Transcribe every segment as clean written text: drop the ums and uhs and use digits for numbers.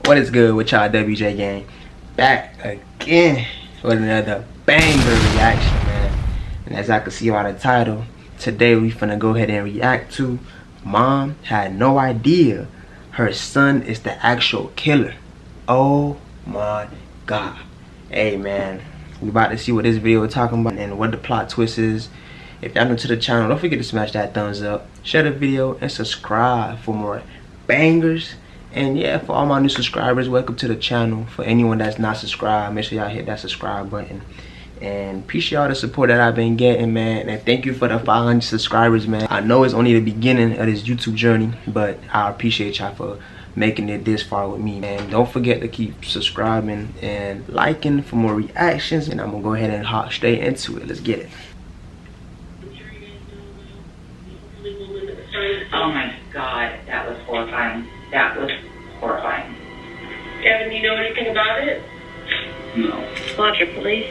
What is good with y'all, WJ gang? Back again with another banger reaction, man. And as I can see by the title, today we finna go ahead and react to Mom Had No Idea Her Son Is the Actual Killer. Oh my God. Hey man, we about to see what this video is talking about and what the plot twist is. If y'all new to the channel, don't forget to smash that thumbs up, share the video, and subscribe for more bangers. And yeah, for all my new subscribers, welcome to the channel. For anyone that's not subscribed, make sure y'all hit that subscribe button. And appreciate all the support that I've been getting, man. And thank you for the 500 subscribers, man. I know it's only the beginning of this YouTube journey, but I appreciate y'all for making it this far with me, man. Don't forget to keep subscribing and liking for more reactions. And I'm gonna go ahead and hop straight into it. Let's get it. Oh my God, that was horrifying. That was horrifying. Kevin, you know anything about it? No. Roger, police.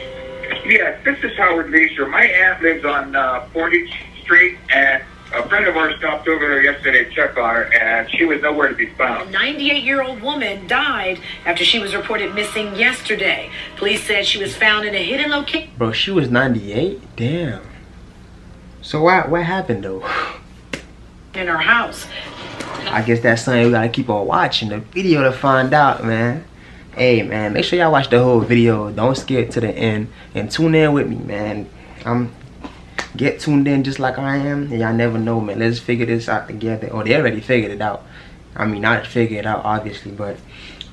Yes, this is Howard Leisure. My aunt lives on Foryou Street, and a friend of ours stopped over there yesterday to check on her, and she was nowhere to be found. A 98-year-old woman died after she was reported missing yesterday. Police said she was found in a hidden location. Bro, she was 98? Damn. So what happened though? In her house. I guess that's something we gotta keep on watching the video to find out, man. Hey man, make sure y'all watch the whole video. Don't skip to the end and tune in with me, man. Get tuned in just like I am, and y'all never know, man. Let's figure this out together. Oh, they already figured it out. I mean, not figure it out obviously, but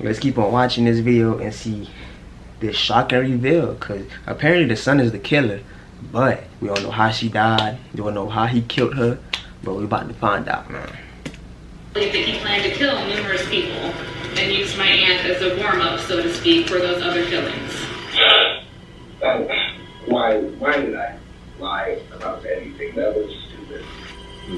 let's keep on watching this video and see this shocking reveal, because apparently the son is the killer, but we don't know how she died. We don't know how he killed her, but we're about to find out, man. That he planned to kill numerous people and used my aunt as a warm-up, so to speak, for those other killings. Why did I lie about anything? That was stupid.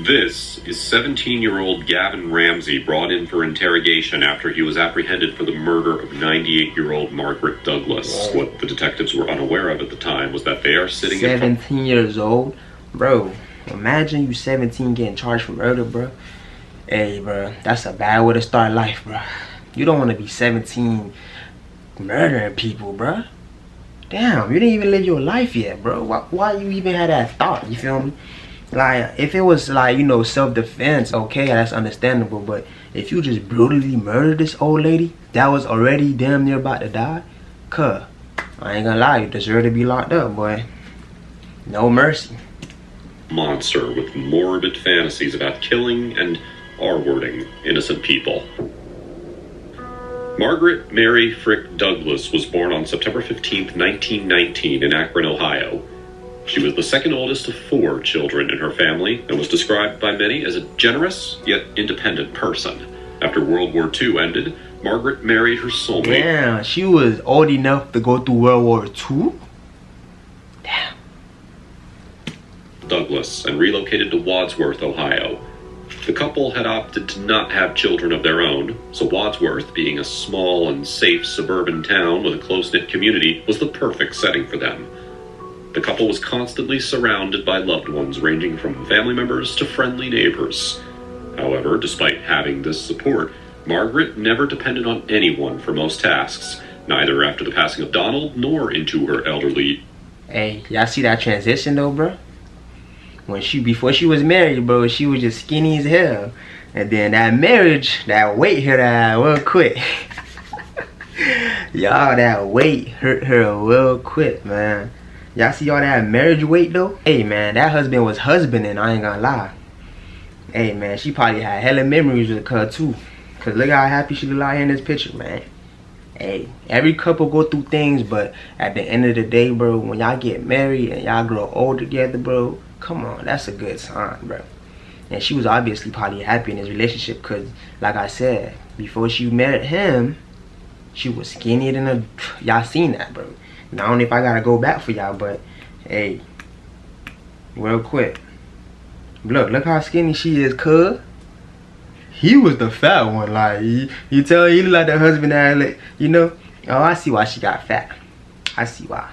This is 17-year-old Gavin Ramsey, brought in for interrogation after he was apprehended for the murder of 98-year-old Margaret Douglas. Whoa. What the detectives were unaware of at the time was that they are sitting 17 years old? Bro, imagine you 17 getting charged for murder, bro. Hey, bro, that's a bad way to start life, bro. You don't want to be 17 murdering people, bro. Damn, you didn't even live your life yet, bro. Why you even had that thought, you feel me? Like, if it was like, you know, self-defense, okay, that's understandable. But if you just brutally murdered this old lady that was already damn near about to die, cuh, I ain't gonna lie, you deserve to be locked up, boy. No mercy. monster with morbid fantasies about killing and R-wording innocent people. Margaret Mary Frick Douglas was born on September 15, 1919 in Akron, Ohio. She was the second oldest of 4 children in her family and was described by many as a generous yet independent person. After World War II ended, Margaret married her soulmate. Damn, she was old enough to go through World War II? Damn. Douglas, and relocated to Wadsworth, Ohio. The couple had opted to not have children of their own, so Wadsworth, being a small and safe suburban town with a close-knit community, was the perfect setting for them. The couple was constantly surrounded by loved ones ranging from family members to friendly neighbors. However, despite having this support, Margaret never depended on anyone for most tasks, neither after the passing of Donald nor into her elderly. Hey, y'all see that transition though, bro? Before she was married, bro, she was just skinny as hell. And then that marriage, that weight hurt her real quick. Y'all, that weight hurt her real quick, man. Y'all see all that marriage weight though? Hey man, that husband was husbanding, I ain't gonna lie. Hey man, she probably had hella memories with her too. Cause look how happy she look out here in this picture, man. Hey, every couple go through things, but at the end of the day, bro, when y'all get married and y'all grow old together, bro, come on, that's a good sign, bro. And she was obviously probably happy in his relationship, cause like I said, before she met him, she was skinnier than a. Y'all seen that, bro. Now, I don't know if I gotta go back for y'all, but hey, real quick, look how skinny she is, cuz. He was the fat one, like you tell he look like the husband that, like, you know. Oh, I see why she got fat. I see why.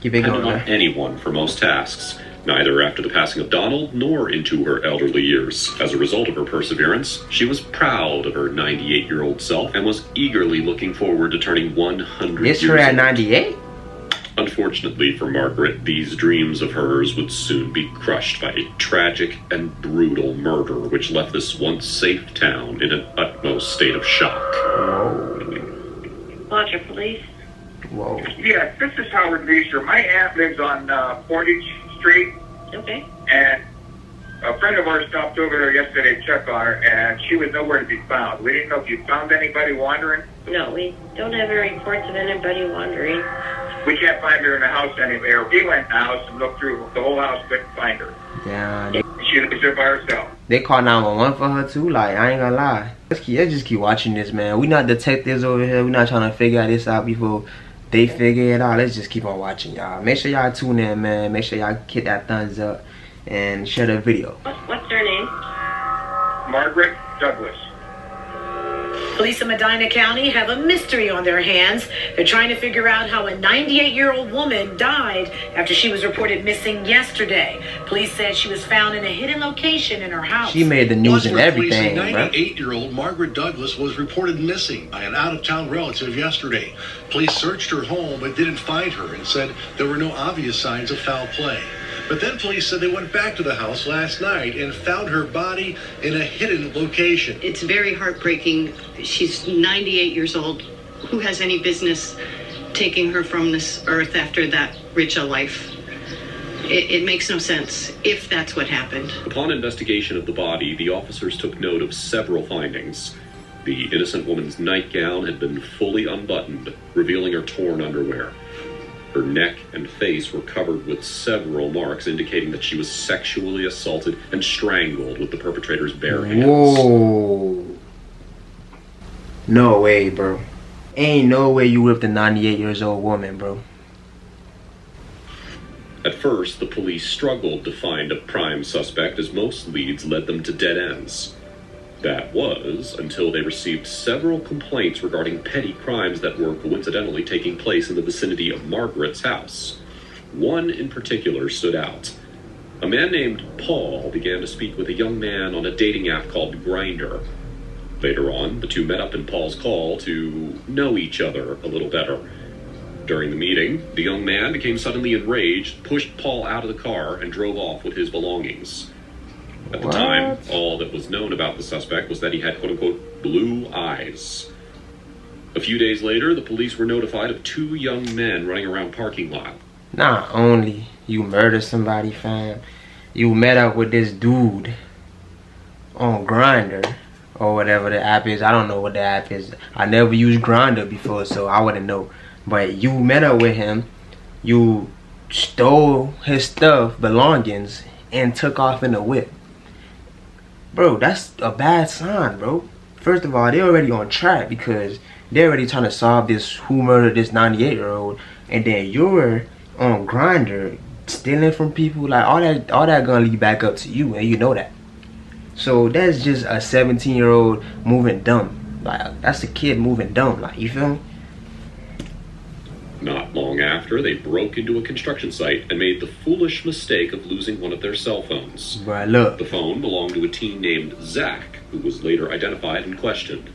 Keep it going, Depended on man. anyone for most tasks, neither after the passing of Donald nor into her elderly years. As a result of her perseverance, she was proud of her 98-year-old self and was eagerly looking forward to turning 100 years old. It's her at 98? Unfortunately for Margaret, these dreams of hers would soon be crushed by a tragic and brutal murder which left this once safe town in an utmost state of shock. Watcher Police. Whoa. Yes, this is Howard Leisure. My aunt lives on Foryou Street, Okay. and a friend of ours stopped over there yesterday to check on her, and she was nowhere to be found. We didn't know if you found anybody wandering. No, we don't have any reports of anybody wandering. We can't find her in the house anywhere. We went in the house and looked through the whole house, couldn't find her. Yeah, She lives there by herself. they call 911 for her too. Like, I ain't gonna lie. Let's just keep watching this, man. We not detectives over here. We not trying to figure this out before they figure it out. Let's just keep on watching, y'all. Make sure y'all tune in, man. Make sure y'all hit that thumbs up and share the video. What's her name? Margaret Douglas. Police in Medina County have a mystery on their hands. They're trying to figure out how a 98-year-old woman died after she was reported missing yesterday. Police said she was found in a hidden location in her house. She made the news and everything, Police, a bro. 98-year-old Margaret Douglas was reported missing by an out-of-town relative yesterday. Police searched her home but didn't find her and said there were no obvious signs of foul play. But then police said they went back to the house last night and found her body in a hidden location. It's very heartbreaking. She's 98 years old. Who has any business taking her from this earth after that rich a life? It makes no sense if that's what happened. Upon investigation of the body, the officers took note of several findings. The innocent woman's nightgown had been fully unbuttoned, revealing her torn underwear. Her neck and face were covered with several marks indicating that she was sexually assaulted and strangled with the perpetrator's bare hands. Whoa. No way, bro. Ain't no way you whipped a 98-year-old woman, bro. At first, the police struggled to find a prime suspect as most leads led them to dead ends. That was until they received several complaints regarding petty crimes that were coincidentally taking place in the vicinity of Margaret's house. One in particular stood out. A man named Paul began to speak with a young man on a dating app called Grindr. Later on, the two met up in Paul's call to know each other a little better. During the meeting, the young man became suddenly enraged, pushed Paul out of the car, and drove off with his belongings. At the time, all that was known about the suspect was that he had quote-unquote blue eyes. A few days later, the police were notified of two young men running around parking lot. Not only you murdered somebody, fam, you met up with this dude on Grindr or whatever the app is. I don't know what the app is. I never used Grindr before, so I wouldn't know. But you met up with him, you stole his stuff, belongings, and took off in a whip. Bro, that's a bad sign, bro. First of all, they're already on track because they're already trying to solve this who murdered this 98-year-old, and then you're on Grindr stealing from people. Like all that gonna lead back up to you, and you know that. So that's just a 17-year-old moving dumb. Like that's a kid moving dumb. Like, you feel me? Not long after, they broke into a construction site and made the foolish mistake of losing one of their cell phones. Bro, look. The phone belonged to a teen named Zach, who was later identified and questioned.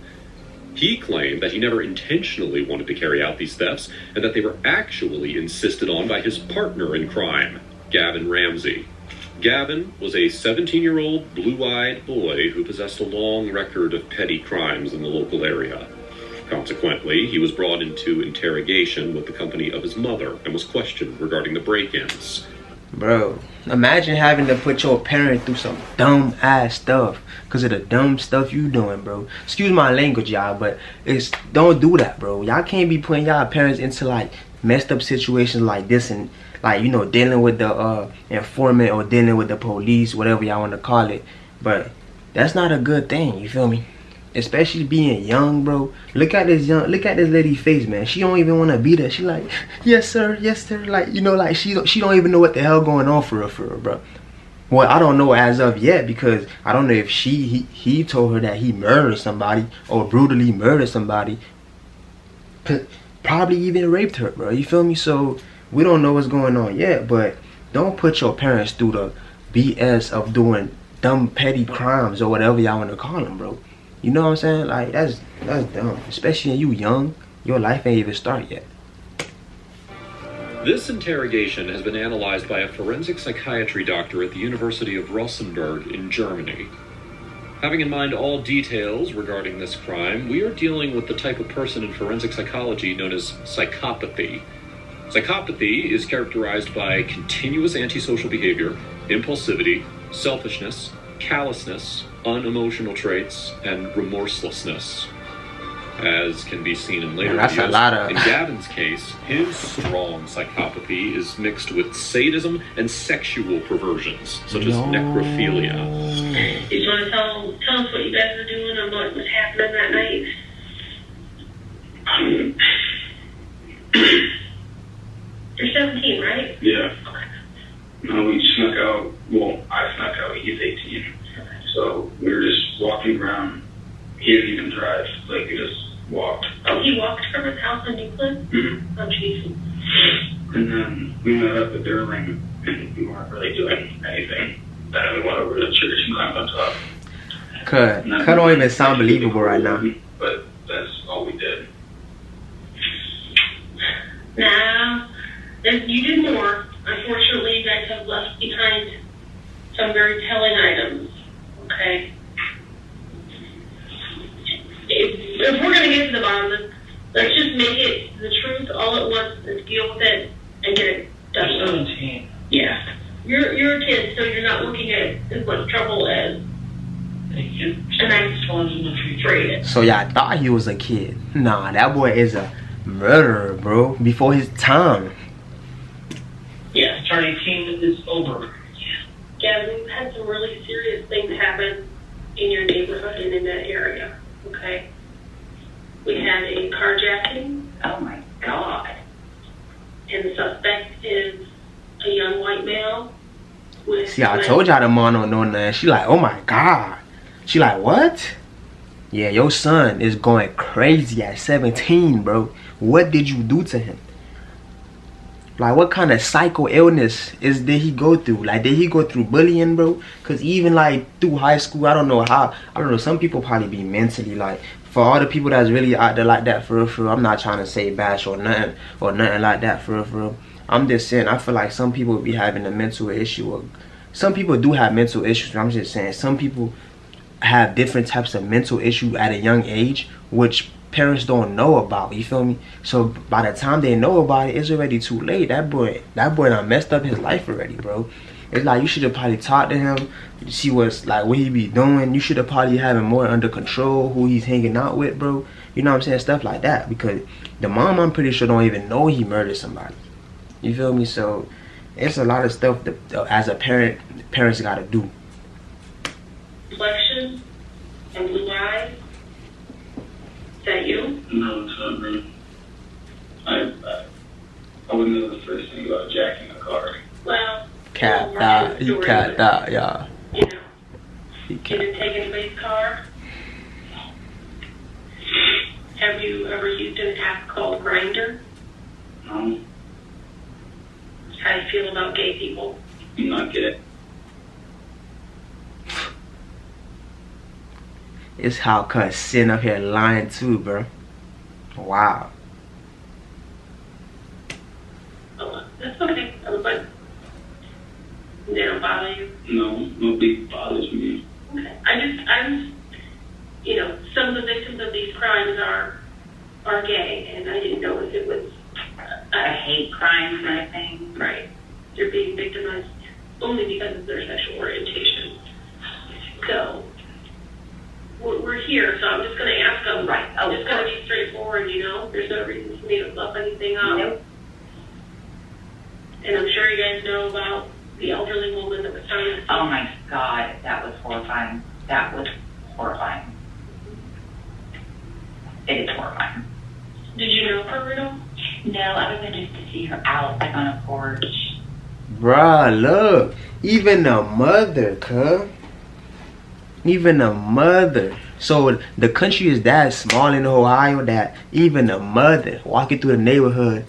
He claimed that he never intentionally wanted to carry out these thefts and that they were actually insisted on by his partner in crime, Gavin Ramsey. Gavin was a 17-year-old blue-eyed boy who possessed a long record of petty crimes in the local area. Consequently, he was brought into interrogation with the company of his mother and was questioned regarding the break-ins. Bro, imagine having to put your parent through some dumb ass stuff because of the dumb stuff you doing, bro. Excuse my language, y'all, but don't do that, bro. Y'all can't be putting y'all parents into like messed up situations like this and like, you know, dealing with the informant or dealing with the police, whatever y'all want to call it. But that's not a good thing, you feel me? Especially being young, bro. Look at this lady's face, man. She don't even want to be there. She like, yes sir, like, you know, like she don't even know what the hell going on for real, bro. Well, I don't know as of yet because I don't know if he told her that he murdered somebody or brutally murdered somebody, probably even raped her, bro. You feel me? So we don't know what's going on yet, but don't put your parents through the BS of doing dumb petty crimes or whatever y'all want to call them, bro. You know what I'm saying? Like, that's dumb. Especially when you young. Your life ain't even started yet. This interrogation has been analyzed by a forensic psychiatry doctor at the University of Rosenberg in Germany. Having in mind all details regarding this crime, we are dealing with the type of person in forensic psychology known as psychopathy. Psychopathy is characterized by continuous antisocial behavior, impulsivity, selfishness, callousness, unemotional traits, and remorselessness. As can be seen in later videos, in Gavin's case, his strong psychopathy is mixed with sadism and sexual perversions, such as necrophilia. You want to tell us what you guys were doing and what was happening that night? You're 17, right? Yeah. Okay. No, we snuck out. Well, I snuck out. He's 18. So we were just walking around. He didn't even drive. Like, we just walked. Oh, he walked from his house in Euclid? Mm-hmm. Oh, jeez. And then we met up at Durling, and we weren't really doing anything. Then we went over to the church and climbed on top. Cut don't even sound believable right now. But that's all we did. Nah, you did more. Unfortunately, you guys have left behind some very telling items. Okay? If we're going to get to the bottom of this, let's just make it the truth all at once and deal with it and get it done. You're 17. Yeah. You're a kid, so you're not looking at as much trouble as... And I'm afraid. So y'all thought he was a kid. Nah, that boy is a murderer, bro. Before his time. Yeah. Turn 18 is over. Yeah, we've had some really serious things happen in your neighborhood and in that area. Okay. We had a carjacking. Oh my God. And the suspect is a young white male. See, I told y'all the mom don't know nothing. She like, oh my God. She like, what? Yeah, your son is going crazy at 17, bro. What did you do to him? Like, what kind of psycho illness did he go through? Like, did he go through bullying, bro? Because even, like, through high school, I don't know, some people probably be mentally, like, for all the people that's really out there like that, for real, I'm not trying to say bash or nothing like that, for real. I'm just saying, I feel like some people be having a mental issue. Or some people do have mental issues. I'm just saying, some people have different types of mental issue at a young age, which parents don't know about, you feel me? So by the time they know about it, it's already too late. That boy done messed up his life already, bro. It's like you should have probably talked to him, see what he be doing. You should have probably have him more under control, who he's hanging out with, bro. You know what I'm saying? Stuff like that. Because the mom, I'm pretty sure, don't even know he murdered somebody. You feel me? So it's a lot of stuff that as a parent, parents gotta do. Complexion and blue eyes. Is that you? No, it's not me. I wouldn't know the first thing about jacking a car. Well, Cat that, he cat that, yeah. You know, you didn't take anybody's car. Have you ever used an app called Grindr? No. How do you feel about gay people? You not get it. It's how cuz sitting up here lying too, bro. Wow. Oh, that's okay. But they don't bother you? No, nobody bothers me. Okay. I'm, you know, some of the victims of these crimes are gay, and I didn't know if it was A hate crime kind of thing. right. They're being victimized only because of their sexual orientation. So we're here, so I'm just going to ask them. Right. I'm just going to be straightforward, you know? There's no reason for me to fluff anything up. Nope. And I'm sure you guys know about the elderly woman that was found. Oh my God, that was horrifying. That was horrifying. It is horrifying. Did you know her at all? No, other than just to see her out, like on a porch. Bruh, look. Even the mother, cuz. Even the mother. So the country is that small in Ohio that even the mother walking through the neighborhood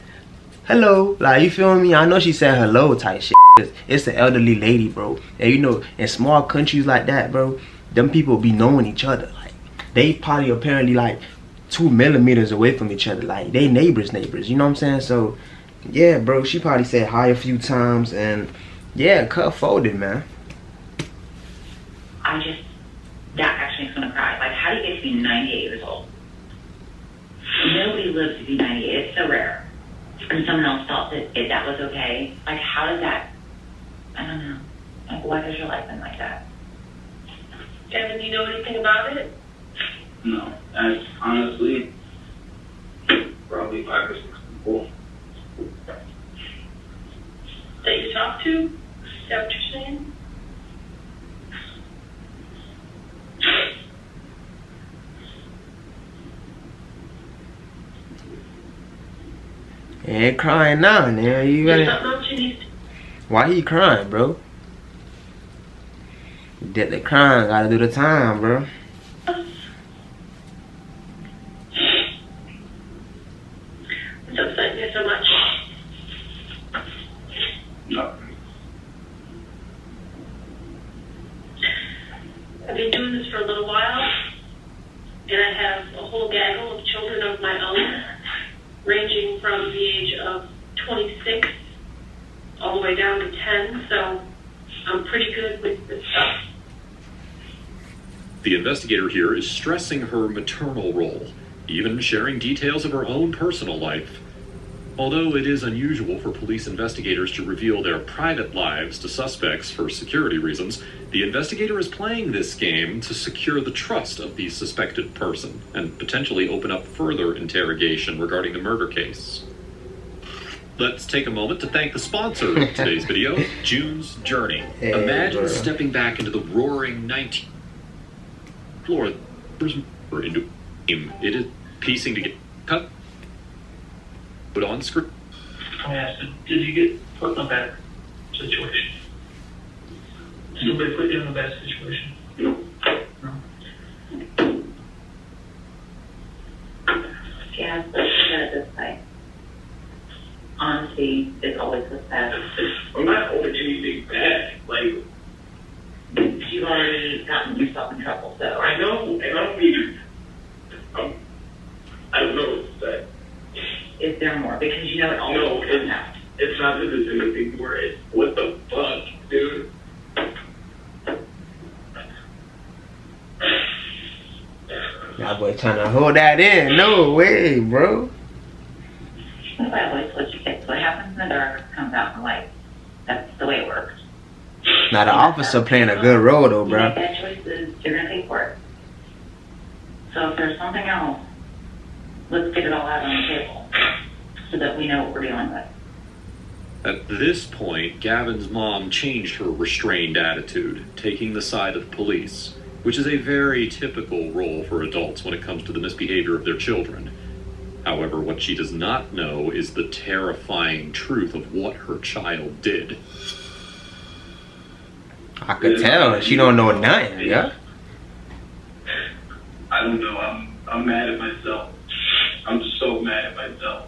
hello. Like, you feel me? I know she said hello type shit. It's an elderly lady, bro. And you know, in small countries like that, bro, them people be knowing each other. Like, they probably apparently like 2 millimeters away from each other. Like, they neighbors, you know what I'm saying? So, yeah, bro, she probably said hi a few times. And, yeah, cut folded, man. That actually makes me cry. Like, how do you get to be 98 years old? Nobody lives to be 98. It's so rare. And someone else felt that was okay. Like, how does that, I don't know. Like, why has your life been like that? Kevin, do you know anything about it? No, that's honestly probably 5 or 6 people. That you talked to? Is that what you're saying? He ain't crying now, man. You There's gotta... something else you need to... Why he crying, bro? Did the crime, gotta do the time, bro. What's upsetting you so much? No. I've been doing this for a little while, and I have a whole gaggle of children of my own, ranging from the age of 26 all the way down to 10, so I'm pretty good with this stuff. The investigator here is stressing her maternal role, even sharing details of her own personal life. Although it is unusual for police investigators to reveal their private lives to suspects for security reasons, the investigator is playing this game to secure the trust of the suspected person and potentially open up further interrogation regarding the murder case. Let's take a moment to thank the sponsor of today's video, June's Journey. Hey, imagine bro. stepping back into the roaring 19th floor into it is piecing to get cut, put on screen. I asked him, did you get put in a bad situation? Somebody put you in a bad situation? No. Yeah, let's put it this way. Honesty is always the best. I'm not holding anything back. Like, You've already gotten yourself in trouble, so. I know, and I don't mean I don't know what to say. Is there more? Because you know it always No, comes out. it's not that there's anything more. It's what the fuck, dude? That boy trying to hold that in. No way, bro. That's why I always let you kids. What happens in the dark comes out in the light. That's the way it works. Now the officer playing a good role though, You bro. make bad choices, you're gonna pay for it. So if there's something else, let's get it all out on the table so that we know what we're dealing with. At this point, Gavin's mom changed her restrained attitude, taking the side of the police, which is a very typical role for adults when it comes to the misbehavior of their children. However, what she does not know is the terrifying truth of what her child did. I could tell. She don't know nothing, yeah? I don't know. I'm mad at myself. I'm so mad at myself.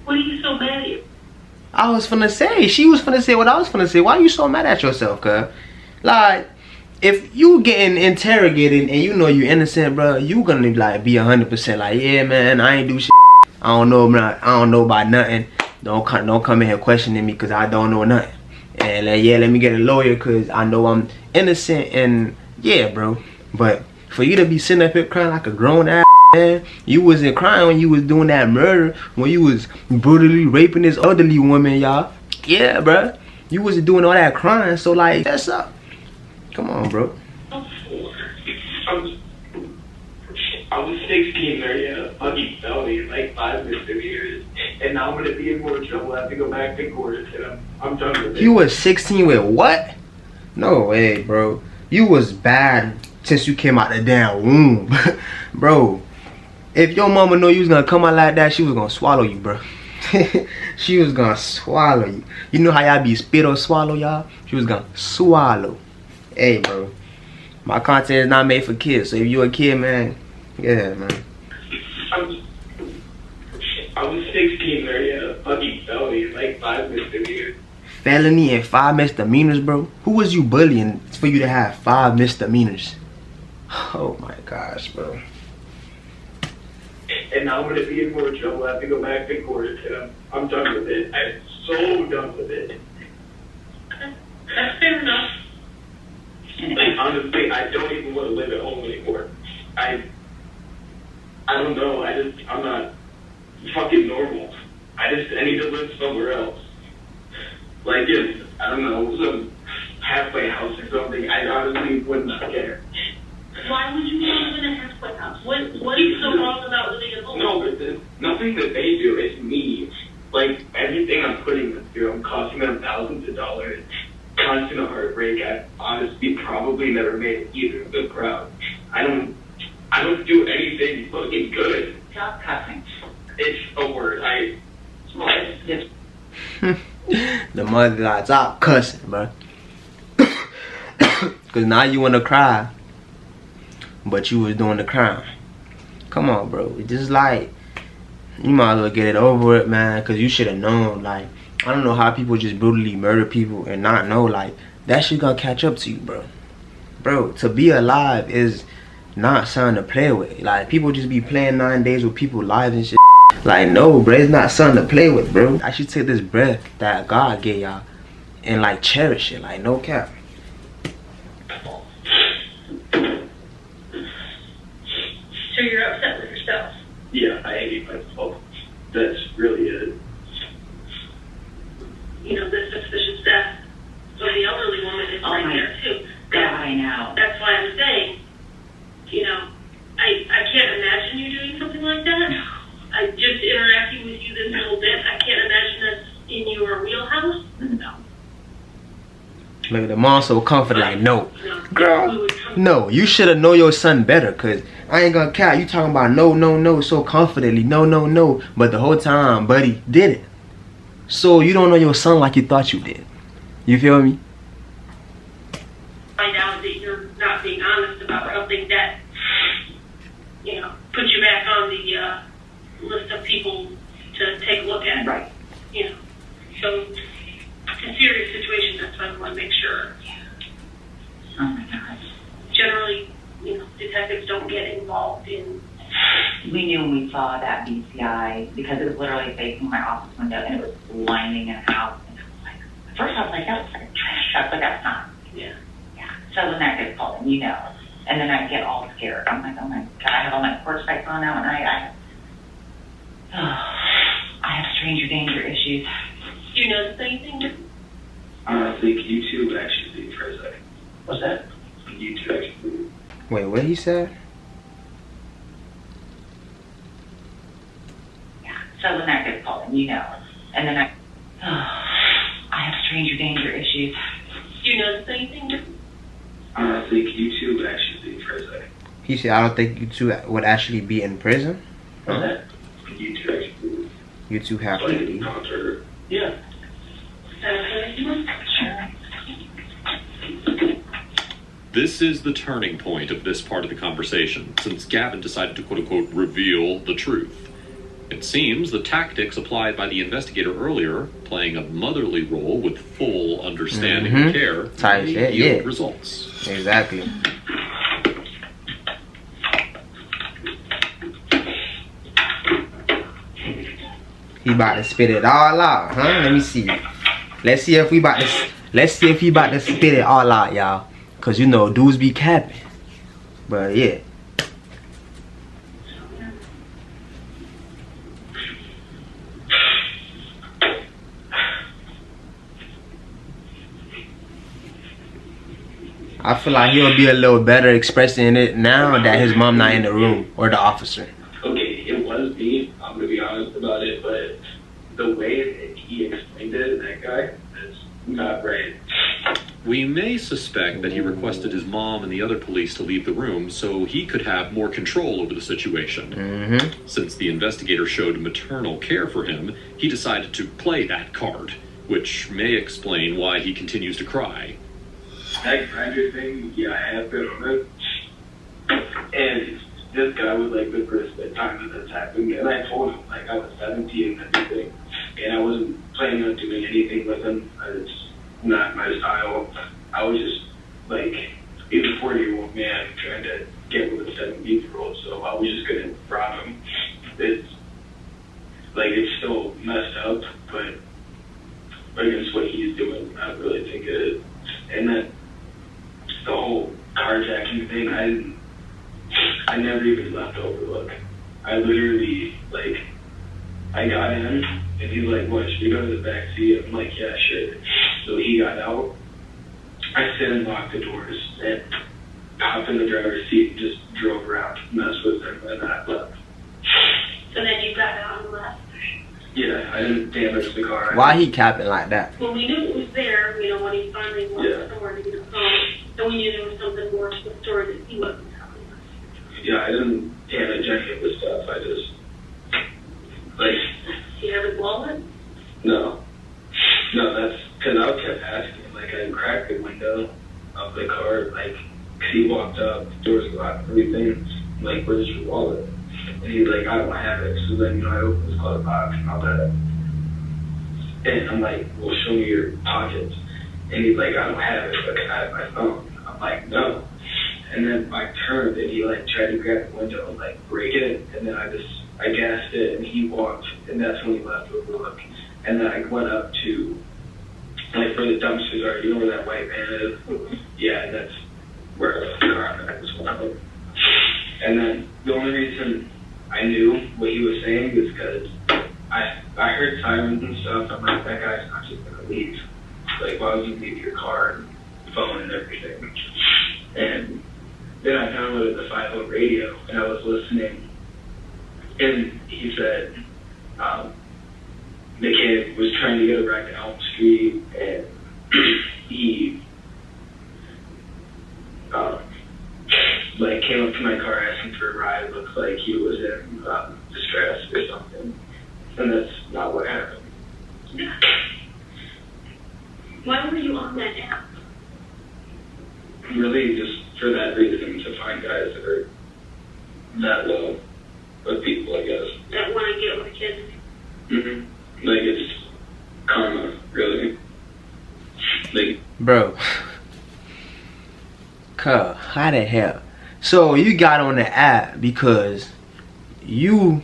What are you so mad at? I was finna say. She was finna say what I was finna say. Why are you so mad at yourself, cuz? Like, if you getting interrogated and you know you innocent, bro, you gonna like be 100% like, yeah, man, I ain't do shit. I don't know, man. I don't know about nothing. Don't come in here questioning me because I don't know nothing. And like, yeah, let me get a lawyer because I know I'm innocent. And yeah, bro. But for you to be sitting up here crying like a grown ass man, you wasn't crying when you was doing that murder, when you was brutally raping this elderly woman, y'all. Yeah, bro. You wasn't doing all that crying. So like, that's up. Come on, bro. I was 16 there, yeah. Fucking felony, like 5 misdemeanors. And now I'm gonna be in more trouble. I have to go back to court, and I'm done with it. You was 16 with what? No way, bro. You was bad since you came out the damn womb. Bro, if your mama know you was gonna come out like that, she was gonna swallow you, bro. She was gonna swallow you. You know how y'all be spit or swallow, y'all? She was gonna swallow. Hey, bro. My content is not made for kids. So if you a kid, man, yeah, man. I was 16 there, yeah, a fucking felony, like 5 misdemeanors. Felony and 5 misdemeanors, bro? Who was you bullying for you to have 5 misdemeanors? Oh my gosh, bro. And now I'm gonna be in more trouble. I have to go back to court, and I'm done with it. I'm so done with it. That's fair enough. Like, honestly, I don't even want to live at home anymore. I don't know. I'm not fucking normal. I need to live somewhere else. Like, if, I don't know, some halfway house or something, I honestly would not care. Why would you want to live in a halfway house? What is so wrong about living at home? No, but nothing that they do, it's me. Like, everything I'm putting them through, I'm costing them thousands of dollars. Constant heartbreak. I honestly probably never made either of them proud. I don't do anything fucking good. Stop cussing. It's a word. The mother like, stop cussing, bro. Cause now you wanna cry, but you was doing the crime. Come on, bro. It's just like, you might as well get it over with, man. Cause you should have known. Like, I don't know how people just brutally murder people and not know, like, that shit gonna catch up to you, bro. Bro, to be alive is not something to play with. Like, people just be playing 9 days with people's lives and shit. Like, no, bro, it's not something to play with, bro. I should take this breath that God gave y'all and, like, cherish it. Like, no cap. So you're upset with yourself? Yeah, I hate myself. That's really it. You know, the suspicious death of the elderly woman is right there, too. God, I know. That's why I'm saying, you know, I can't imagine you doing something like that. I just interacting with you this little bit. I can't imagine that's in your wheelhouse. No. Look at the mom so comforted, like, no. Girl, no. You should have known your son better, because I ain't gonna cap. You talking about no, so confidently. No. But the whole time, buddy did it. So you don't know your son like you thought you did. You feel me? Find out that you're not being honest about something that, you know, puts you back on the list of people to take a look at. Right. You know, so it's a serious situation. That's why I want to make sure. Oh my God. Generally, you know, detectives don't get involved in. We knew when we saw that BCI because it was literally facing my office window and it was blinding in a house. And I was like, at first I was like, that looks like a trash truck, but that's not. Yeah. Yeah. So when that gets called in, you know. And then I get all scared. I'm like, oh my God, I have all my porch lights on now, and I have stranger danger issues. Do you notice anything? Honestly, you two would actually leave for a second. What's that? You two actually leave. Wait, what he said? So when that gets called in, you know. And then I have stranger danger issues. Do you notice anything? Honestly, you two would actually leave for a second. He said, I don't think you two would actually be in prison. What's that? You two actually leave. You two have to Like, leave. concert. Yeah. Sure. This is the turning point of this part of the conversation, since Gavin decided to quote-unquote reveal the truth. It seems the tactics applied by the investigator earlier, playing a motherly role with full understanding and care, Tight shit, yield yeah. results. Exactly. He about to spit it all out, huh? Let me see. Let's see if he about to spit it all out, y'all. Cause you know dudes be capping. But yeah. I feel like he'll be a little better expressing it now that his mom not in the room or the officer. Okay, it was me. I'm gonna be honest about it, but the way that he explained it, that guy, is not right. We may suspect that he requested his mom and the other police to leave the room so he could have more control over the situation. Since the investigator showed maternal care for him, he decided to play that card, which may explain why he continues to cry. that grinder thing, yeah, I have been on it. And this guy was like the first time that that's happened. And I told him, like, I was 17 and everything. And I wasn't planning on doing anything with him. It's not my style. I was just, like, he's a 40-year-old man trying to get with a 17-year-old. So I was just going to rob him. It's, like, it's still messed up, but against what he's doing, I really think it is. And then the whole carjacking thing, I never even left Overlook. I literally, like, I got in, and he's like, what, should we go to the back seat? I'm like, yeah, sure. So he got out. I sit and locked the doors, and hopped in the driver's seat and just drove around, messed with him, and I left. So then you got out and left? Yeah, I didn't damage the car. Why he capping like that? Well, we knew it was there, you know, when he finally went to the store to get it home. So we knew there was something more to the story that he wasn't telling us. Yeah, I didn't damage any of the stuff. I just, like... Do you have his wallet? No. No, that's... Because I kept asking, like, I cracked the window of the car, like, because he walked up, the doors locked, everything. I'm like, where's your wallet? And he's like, I don't have it. So then, you know, I opened his glove box and all that. And I'm like, well, show me your pockets. And he's like, I don't have it, but can I have my phone? I'm like, no. And then I turned and he, like, tried to grab the window and, like, break it. And then I gassed it and he walked. And that's when he left Overlook. And then I went up to, like, where the dumpsters are. You know where that white van is? Yeah, that's where I left the car. And that was one of them. And then the only reason I knew what he was saying is because I heard sirens and stuff. I'm like, that guy's not just gonna leave. Like, why would you leave your car and phone and everything? And then I downloaded the 5 radio and I was listening. And he said the kid was trying to get a ride to Elm Street and he like came up to my car asking for a ride. Looks like he was in distress or something, and that's not what happened. Why were you on that app? Really, just for that reason, to find guys that are that low with people, I guess. That want to get with kids? Mm-hmm. Like, it's karma, really. Like, bro. How the hell? So you got on the app because you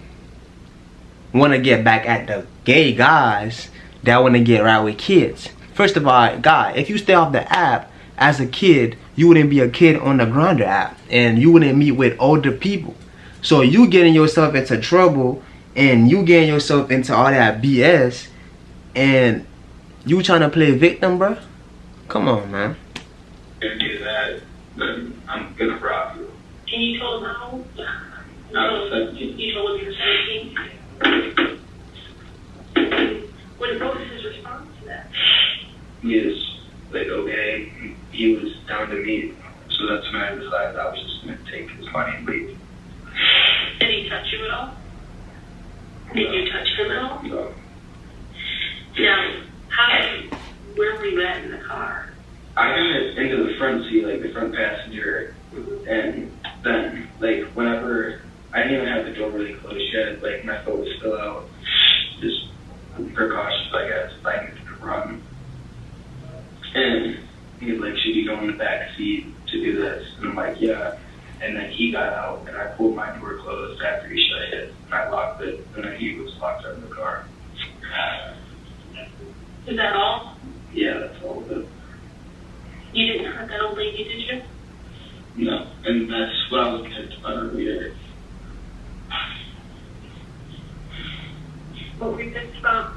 want to get back at the gay guys that want to get right with kids. First of all, guy, if you stay off the app as a kid, you wouldn't be a kid on the Grindr app, and you wouldn't meet with older people. So you getting yourself into trouble, and you getting yourself into all that BS, and you trying to play victim, bro? Come on, man. If you do that, then I'm gonna rob you. And you told him how? I was 17. You told him you were 17? What was his response to that? He was like, okay, he was down to meet. So that's when I decided I was just gonna take his money and leave. Did he touch you at all? Did you touch him at all? No. Now, where were you at in the car? I got into the front seat, like the front passenger, and then, like, whenever, I didn't even have the door really closed yet, like, my foot was still out, just precautions, I guess, if I needed to run. And he's like, should you go in the back seat to do this? And I'm like, yeah. And then he got out, and I pulled my door closed after he shut it, and I locked it, and then he was locked out of the car. Is that all? Yeah, that's all of it. You didn't hurt that old lady, did you? No, and that's what I was pissed about earlier. What were you pissed about?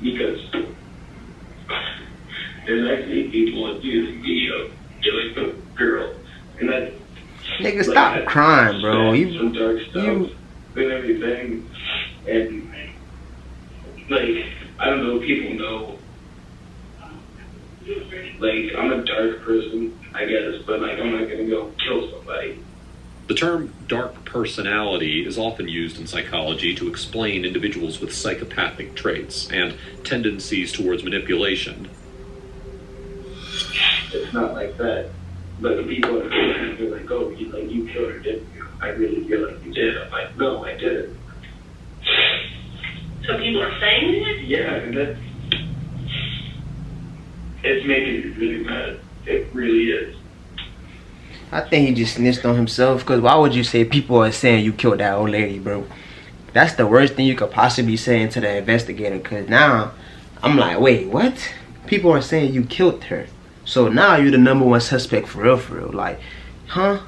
Because there's actually people abusing me of doing the girl, and that. Nigga, stop crying, bro. Some dark stuff and everything, and like, I don't know, people know, like, I'm a dark person, I guess, but like, I'm not gonna go kill somebody. The term dark personality is often used in psychology to explain individuals with psychopathic traits and tendencies towards manipulation. It's not like that. But the people are they're like, oh, you killed her, didn't you? I really feel like you did. I'm like, no, I didn't. So people are saying it? Yeah, and it's making me really mad. It really is. I think he just snitched on himself, because why would you say people are saying you killed that old lady, bro? That's the worst thing you could possibly say to the investigator, because now I'm like, wait, what? People are saying you killed her. So now you're the #1 suspect for real. Like, huh?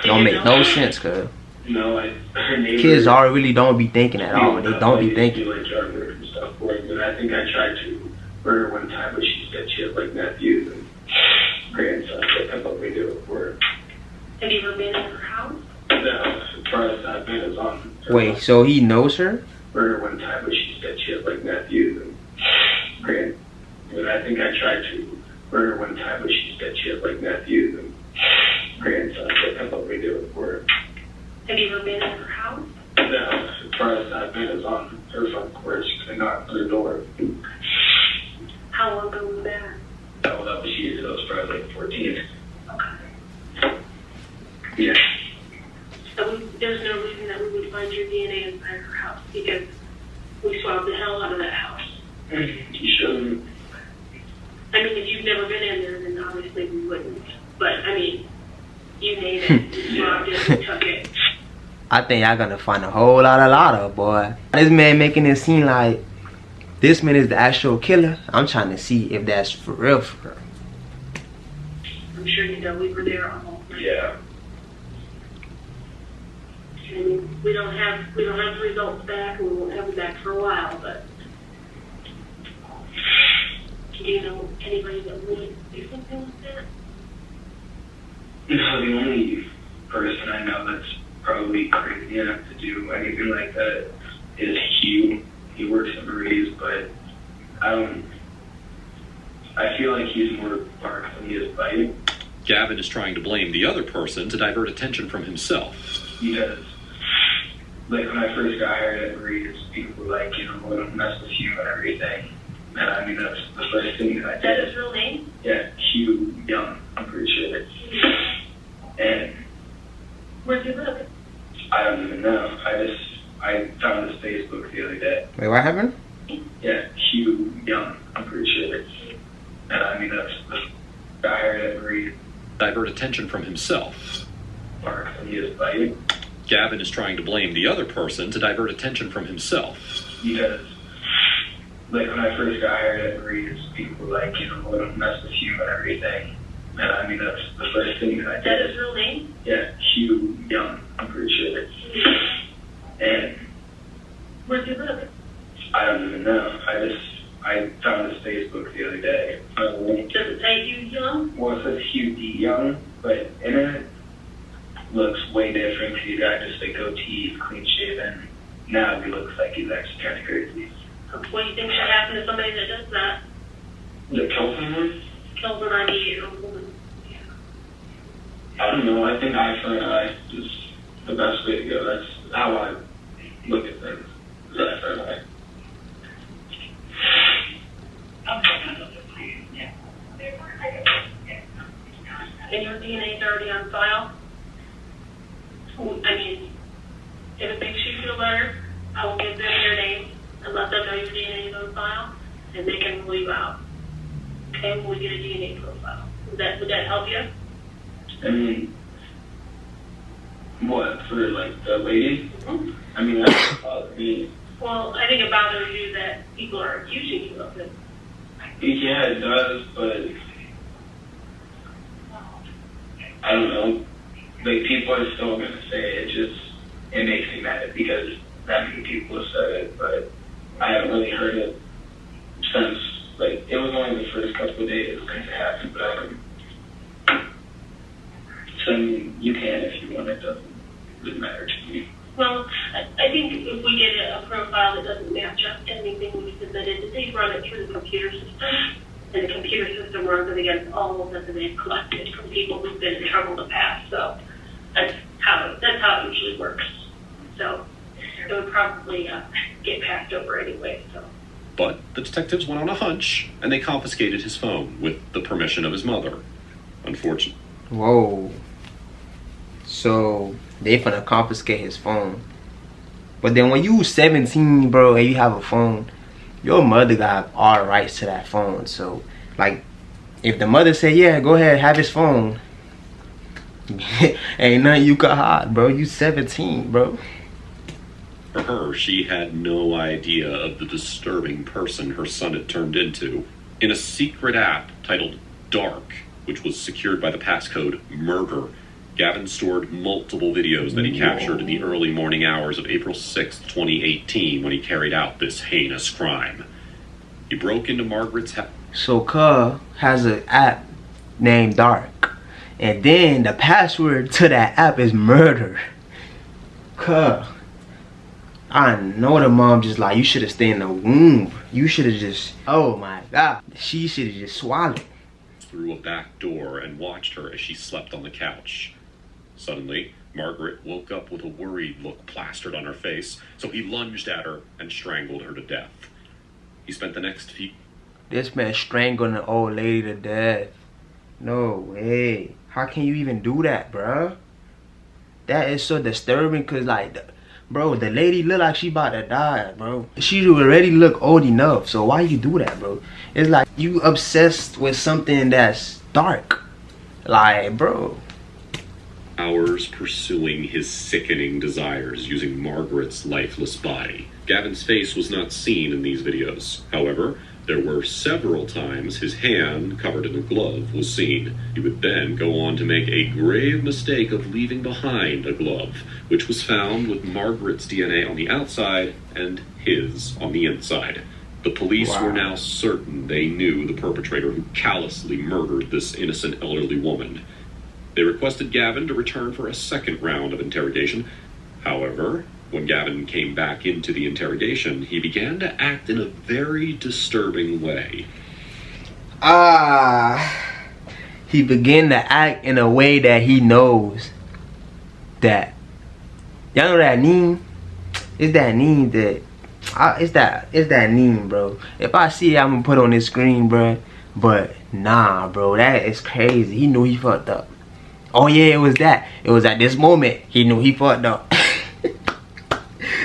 Don't make no sense, cuz. No, her neighbor, kids all really don't be thinking at all. They don't be thinking. Like yard work and stuff for it, but I think I tried to murder one time, but she said she had like nephews and grandsons. Like I thought we do it for her. Have you ever been in her house? No, as far as I've been is on. Wait, so he knows her? Murder one time, but she said she had like nephews and grandsons. But I think I tried to murder one time, but she said she had like nephews and grandsons. Like I thought we do it for her. Have you ever been in her house? No, as far as I've been is on her front porch and not her door. How long ago was that? That was years ago. I was probably like 14. Okay. Yeah. So there's no reason that we would find your DNA inside her house because we swabbed the hell out of that house. You shouldn't. I mean, if you've never been in there, then obviously we wouldn't. But, I mean, you made it, you swabbed it, you took it. I think y'all gonna find a whole lot of boy. This man making it seem like this man is the actual killer. I'm trying to see if that's for real. I'm sure you know we were there almost. Yeah. I mean, we don't have the results back, and we won't have them back for a while, but do you know anybody that would do something like that? No, the only person I know that's probably crazy enough to do anything like that is Hugh. He works at Marie's, but I feel like he's more bark than he is bite. Gavin is trying to blame the other person to divert attention from himself. He does. Like when I first got hired at Marie's, people were like, you know, I don't mess with you and everything. And I mean, that's the first thing that I did. Is that his real name? Yeah, Hugh Young, I'm pretty sure. And Where's he live? I don't even know. I found his Facebook the other day. Wait, what happened? Yeah, Hugh Young, I'm pretty sure. And I mean, that's the guy hired at Marie's. Divert attention from himself. Bark when he is biting. Gavin is trying to blame the other person to divert attention from himself. He does. Like when I first got hired at Marie's, people were like, you know, I don't mess with you and everything. And I mean, that's the first thing that I Is did. that his real name? Yeah, Hugh Young, I'm pretty sure. And Where's he live? I don't even know. I found his Facebook the other day. Does it say Hugh Young? Well, it says Hugh D. Young, but internet looks way different because he got just a goatee, clean shaven. Now he looks like he's actually kind of crazy. What do you think should happen to somebody that does that? That kills someone? Kills a 98-year-old woman. I don't know. I think eye for an eye is the best way to go. That's how I look at things. Eye for an eye. And your DNA is already on file? I mean, if it makes you feel better, I will give them your name and let them know your DNA is on file, and they can rule you out. Okay, when we get a DNA profile. Would that help you? I mean, what, for like the lady? Mm-hmm. I mean, that doesn't bother me. Well, I think it bothers you that people are accusing you of it. Yeah, it does, but I don't know. Like, people are still going to say it. It makes me mad because that many people have said it, but I haven't really heard it since, like, it was only the first couple of days since it happened, but I can. So, I mean, you can if you want, it doesn't really matter to me. Well, I think if we get a profile that doesn't match up to anything we submitted, that they run it through the computer system, And the computer system runs it against all of that they've collected from people who've been in trouble in the past. So that's how it usually works. So it would probably get passed over anyway. So. But the detectives went on a hunch, and they confiscated his phone with the permission of his mother. Unfortunately. Whoa. So they finna confiscate his phone. But then when you 17, bro, and you have a phone, your mother got all rights to that phone. So, like, if the mother said, yeah, go ahead, have his phone, ain't nothing you could hide, bro. You 17, bro. For her, she had no idea of the disturbing person her son had turned into. In a secret app titled Dark, which was secured by the passcode Murder, Gavin stored multiple videos that he captured in the early morning hours of April 6, 2018, when he carried out this heinous crime. He broke into Margaret's house. So Cub has an app named Dark, and then the password to that app is Murder. Cub, I know the mom just like, you should have stayed in the womb. You should have just, oh my God, she should have just swallowed. Through a back door and watched her as she slept on the couch. Suddenly, Margaret woke up with a worried look plastered on her face, so he lunged at her and strangled her to death. He spent the next few... This man strangling an old lady to death. No way. How can you even do that, bro? That is so disturbing, because, like, bro, the lady look like she about to die, bro. She already look old enough, so why you do that, bro? It's like you obsessed with something that's dark. Like, bro. Hours pursuing his sickening desires using Margaret's lifeless body. Gavin's face was not seen in these videos. However, there were several times his hand, covered in a glove, was seen. He would then go on to make a grave mistake of leaving behind a glove, which was found with Margaret's DNA on the outside and his on the inside. The police were now certain they knew the perpetrator who callously murdered this innocent elderly woman. They requested Gavin to return for a second round of interrogation. However, when Gavin came back into the interrogation, he began to act in a very disturbing way. He began to act in a way that he knows that. Y'all know that meme? It's that meme that... it's that meme, bro. If I see it, I'm gonna put on this screen, bro. But, nah, bro, that is crazy. He knew he fucked up. Oh yeah, it was that. It was at this moment he knew he fucked up.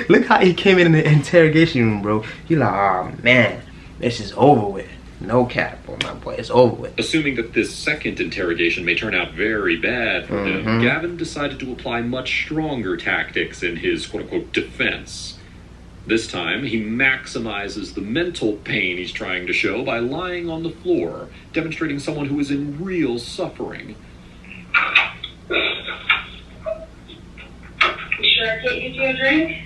Look how he came in the interrogation room, bro. He like, oh man, this is over with. No cap, boy, my boy, it's over with. Assuming that this second interrogation may turn out very bad for him, Gavin decided to apply much stronger tactics in his quote-unquote defense. This time, he maximizes the mental pain he's trying to show by lying on the floor, demonstrating someone who is in real suffering. You sure I can't get you a drink?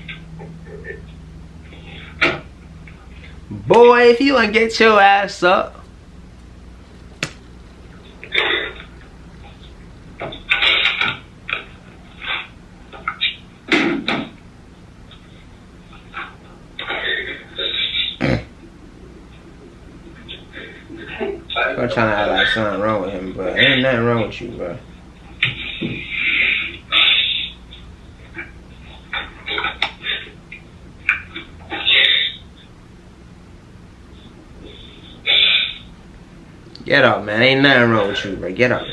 Boy, if you wanna get your ass up. I'm trying to act like something wrong with him, but ain't nothing wrong with you, bro. Get up, man. Ain't nothing wrong with you, bro. Get up.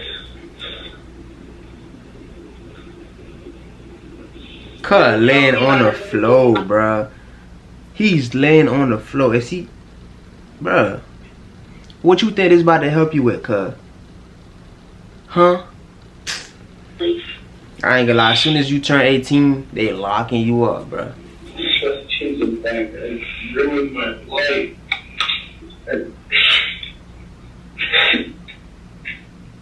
Cut laying on the floor, bro. He's laying on the floor. Is he, bro? What you think is about to help you with, cuz? Huh? I ain't gonna lie. As soon as you turn 18, they locking you up, bro. Ruined my life.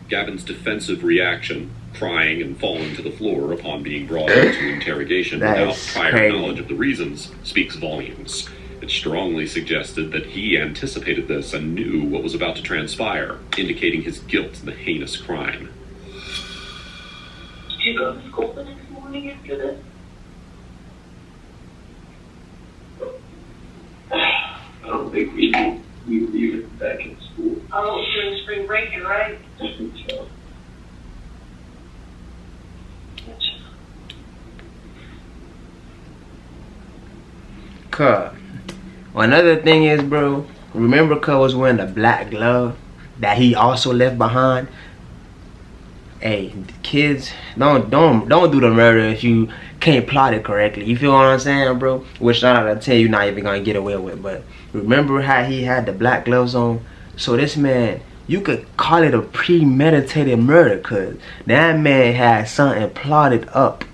Gavin's defensive reaction, crying and falling to the floor upon being brought into interrogation without prior knowledge of the reasons, speaks volumes. It strongly suggested that he anticipated this and knew what was about to transpire, indicating his guilt in the heinous crime. Did you go to school the next morning after this? I don't think we leave it back in school. Oh, during spring break, you're right. Cuz. Another thing is, bro, remember Cuz was wearing the black glove that he also left behind? Hey, kids, don't do the murder if you can't plot it correctly. You feel what I'm saying, bro? Which 9 out of 10 you're not even gonna get away with. But remember how he had the black gloves on? So this man, you could call it a premeditated murder, cause that man had something plotted up.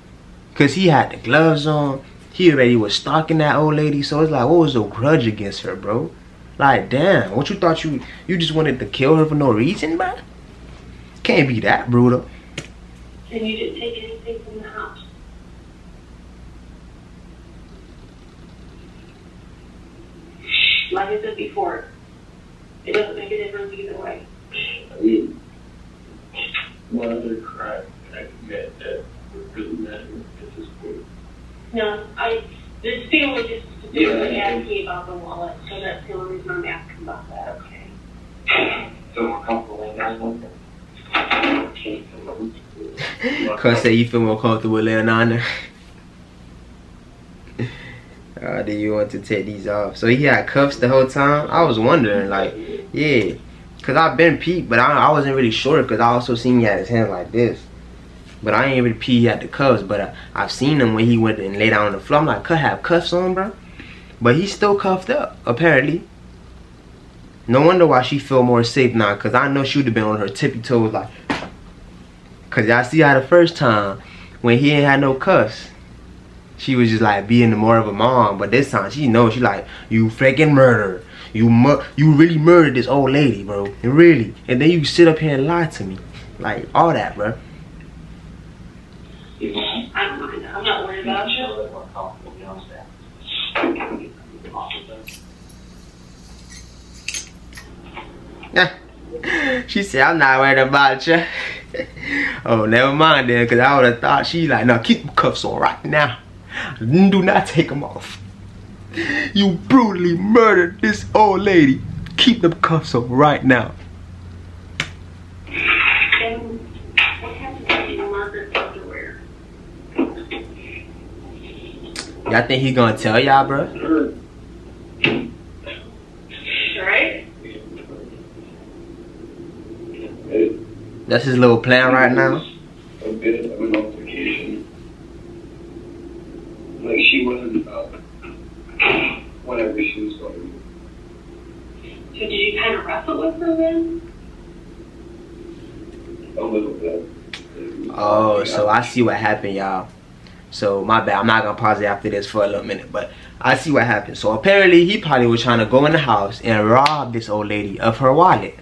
Cause he had the gloves on. He already was stalking that old lady. So it's like, what was the grudge against her, bro? Like, damn, what you thought you just wanted to kill her for no reason, bro? Can't be that brutal. And you didn't take anything from the house? Like I said before, it doesn't make a difference either way. I mean, one other crime I commit that would really matter at this point. No, this family just specifically asked me about the wallet, so that's the only reason I'm asking about that, okay? So more comfortable laying down on them? Cuz say you feel more comfortable laying on there. Do you want to take these off? So he had cuffs the whole time? I was wondering, like, yeah. Cause I've been peeped, but I wasn't really sure, cause I also seen he had his hands like this. But I ain't really peeped at the cuffs, but I've seen him when he went and lay down on the floor. I'm like, could have cuffs on, bro? But he's still cuffed up, apparently. No wonder why she feel more safe now, cause I know she would have been on her tippy toes, like. Cause y'all see how the first time, when he ain't had no cuffs, she was just like being more of a mom. But this time, she knows, she like, you freaking murderer. You really murdered this old lady, bro. Really. And then you sit up here and lie to me. Like, all that, bro. I don't mind. I'm not worried about you. She said, I'm not worried about you. Oh, never mind then, because I would have thought she like, no, keep the cuffs on right now. Do not take them off. You brutally murdered this old lady. Keep the cuffs on right now. And what happened to Margaret's underwear? Y'all think he gonna tell y'all, bro? Right? That's his little plan right now. A bit of an altercation. Like she wasn't whatever she was going. So did you kind of wrestle with her then? A little bit. Oh, so I see what happened, y'all. So my bad, I'm not gonna pause it after this for a little minute, but I see what happened. So apparently he probably was trying to go in the house and rob this old lady of her wallet.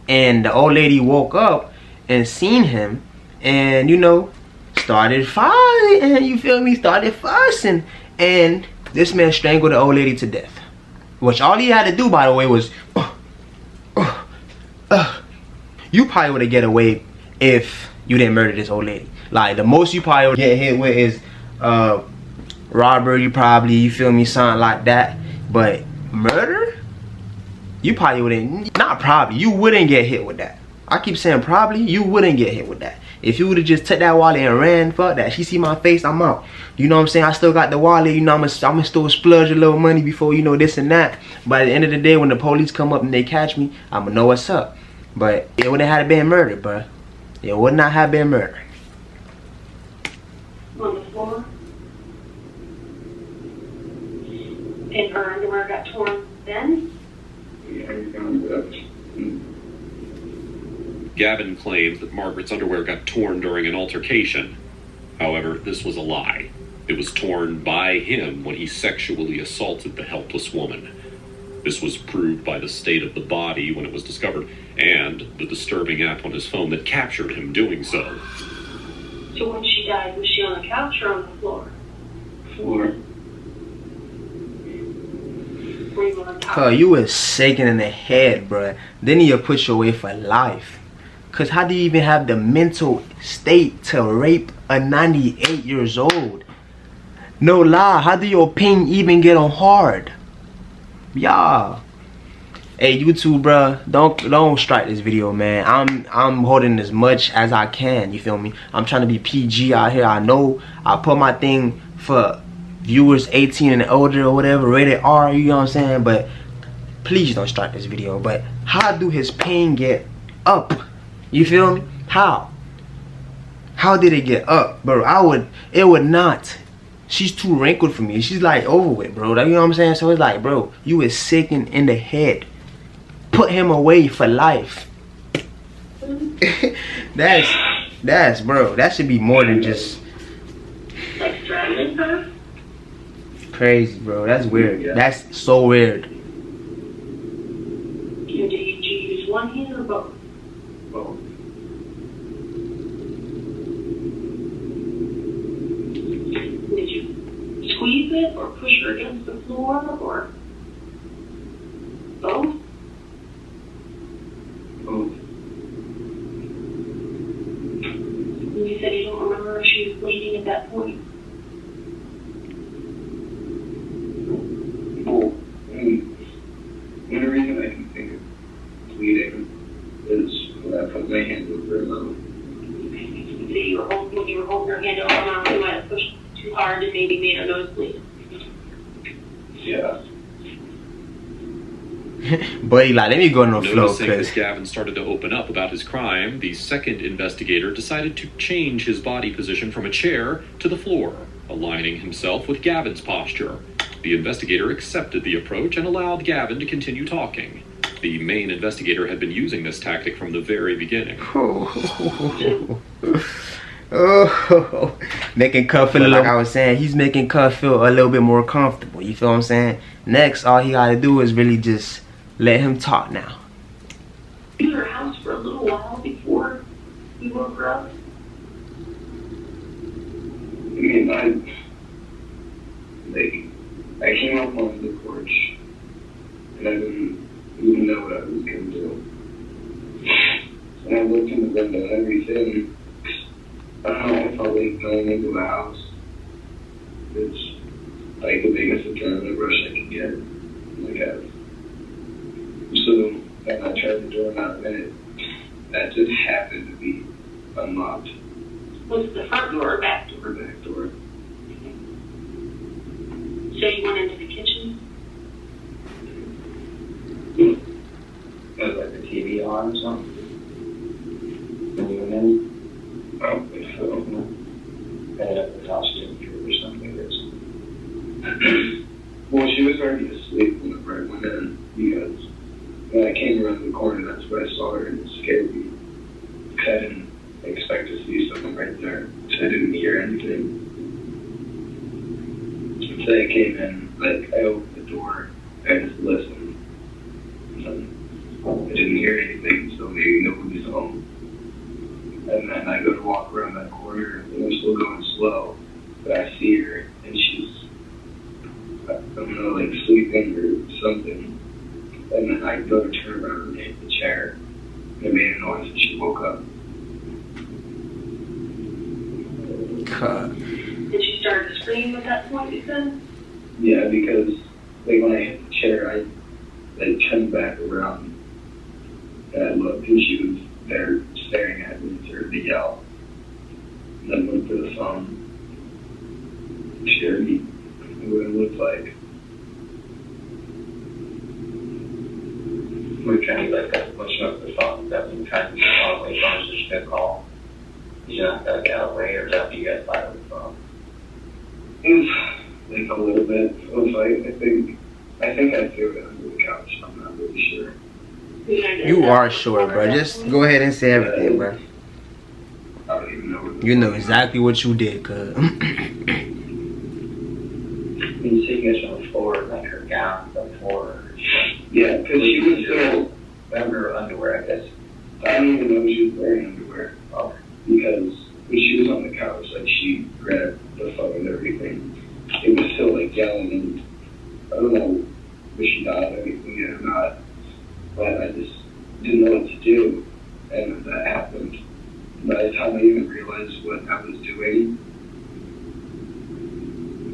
And the old lady woke up and seen him and, you know, started fighting, you feel me? Started fussing. And this man strangled the old lady to death. Which all he had to do, by the way, was you probably would have get away if you didn't murder this old lady. Like, the most you probably would get hit with is robbery, probably, you feel me, something like that. But murder? You probably wouldn't, not probably, you wouldn't get hit with that. I keep saying probably, you wouldn't get hit with that. If you would have just took that wallet and ran, fuck that. She see my face, I'm out. You know what I'm saying? I still got the wallet, you know, I'm gonna still splurge a little money before, you know, this and that. But at the end of the day, when the police come up and they catch me, I'm gonna know what's up. But it wouldn't have been murder, bruh. It would not have been murder. On the floor? And her underwear got torn then? Gavin claims that Margaret's underwear got torn during an altercation. However, this was a lie. It was torn by him when he sexually assaulted the helpless woman. This was proved by the state of the body when it was discovered, and the disturbing app on his phone that captured him doing so. So when she died, was she on the couch or on the floor? Floor. Were you on top? Cause you was shaking in the head, bruh. Then he'll put you away for life. Cause how do you even have the mental state to rape a 98 years old? No lie, how do your ping even get on hard? Y'all. Hey, YouTube, bro, don't strike this video, man. I'm holding as much as I can. You feel me? I'm trying to be PG out here. I know I put my thing for viewers 18 and older or whatever, rated R. You know what I'm saying? But please don't strike this video. But how do his pain get up? You feel me? How? How did it get up, bro? It would not. She's too wrinkled for me. She's like over with, bro. You know what I'm saying? So it's like, bro, you is sick in the head. Put him away for life. that's bro. That should be more than just Like strategy stuff? crazy, bro. That's weird. That's so weird. Did you use one hand or both? Both. Did you squeeze it or push her against the floor or both? Both. You said you don't remember if she was bleeding at that point. Well, the only reason I can think of bleeding is when I put my hand over her mouth. So you were when you were holding her hand over her mouth, you might have pushed too hard and maybe made her nose bleed. Yeah. Buddy, like, let me go on the flow, Noticing as cause Gavin started to open up about his crime, the second investigator decided to change his body position from a chair to the floor, aligning himself with Gavin's posture. The investigator accepted the approach and allowed Gavin to continue talking. The main investigator had been using this tactic from the very beginning. oh, making Cub feel like I was saying. He's making Cub feel a little bit more comfortable. You feel what I'm saying? Next, all he gotta do is really just let him talk now. You were in her house for a little while before you woke her up. I mean, I came up on the porch, and I didn't even know what I was going to do. And I looked in the window and everything. I don't know, I felt like going into the house. It's like the biggest adrenaline rush I could get. Like, so then I tried the door knob and that just happened to be unlocked. Was it the front door or back door? Or back door. So you went into the kitchen? Was like the TV on or something? When you went in? Oh, it's so. Had up the costume or something like this. Well, she was already asleep when I went in because when I came around the corner, that's where I saw her and it scared me. I didn't expect to see someone right there, so I didn't hear anything. So I came in, like, I opened the door and just listened. And I didn't hear anything, so maybe nobody's home. And then I go to walk around that corner, and we're still going slow, but I see her, and she's, I don't know, like sleeping or something. And then I go to turn around and hit the chair, and it made a noise, and she woke up. God. Did she start to scream at that point, you said? Yeah, because like when I hit the chair, I like turned back around and I looked, and she was there staring at me and started to yell. And then went to the phone. She showed me what it looked like. We're trying to like pushing up the phone. That was kind of awkward. Phones just gonna call. You not that get away, or is that what you guys fight on the phone? It was like a little bit of a fight. I think I threw it under the couch. I'm not really sure. You are sure, bro. Just go ahead and say everything, bro. I don't even know. You know exactly what you did, cuz. You see you guys on the floor, like her gown on the floor. Yeah, because she was still. Remember her underwear, I guess. I don't even know if she was wearing underwear. Oh. Because when she was on the couch, like she grabbed the phone and everything. It was still like yelling, and I don't know if she died or anything yet or not. But I just didn't know what to do, and that happened. By the time I even realized what I was doing,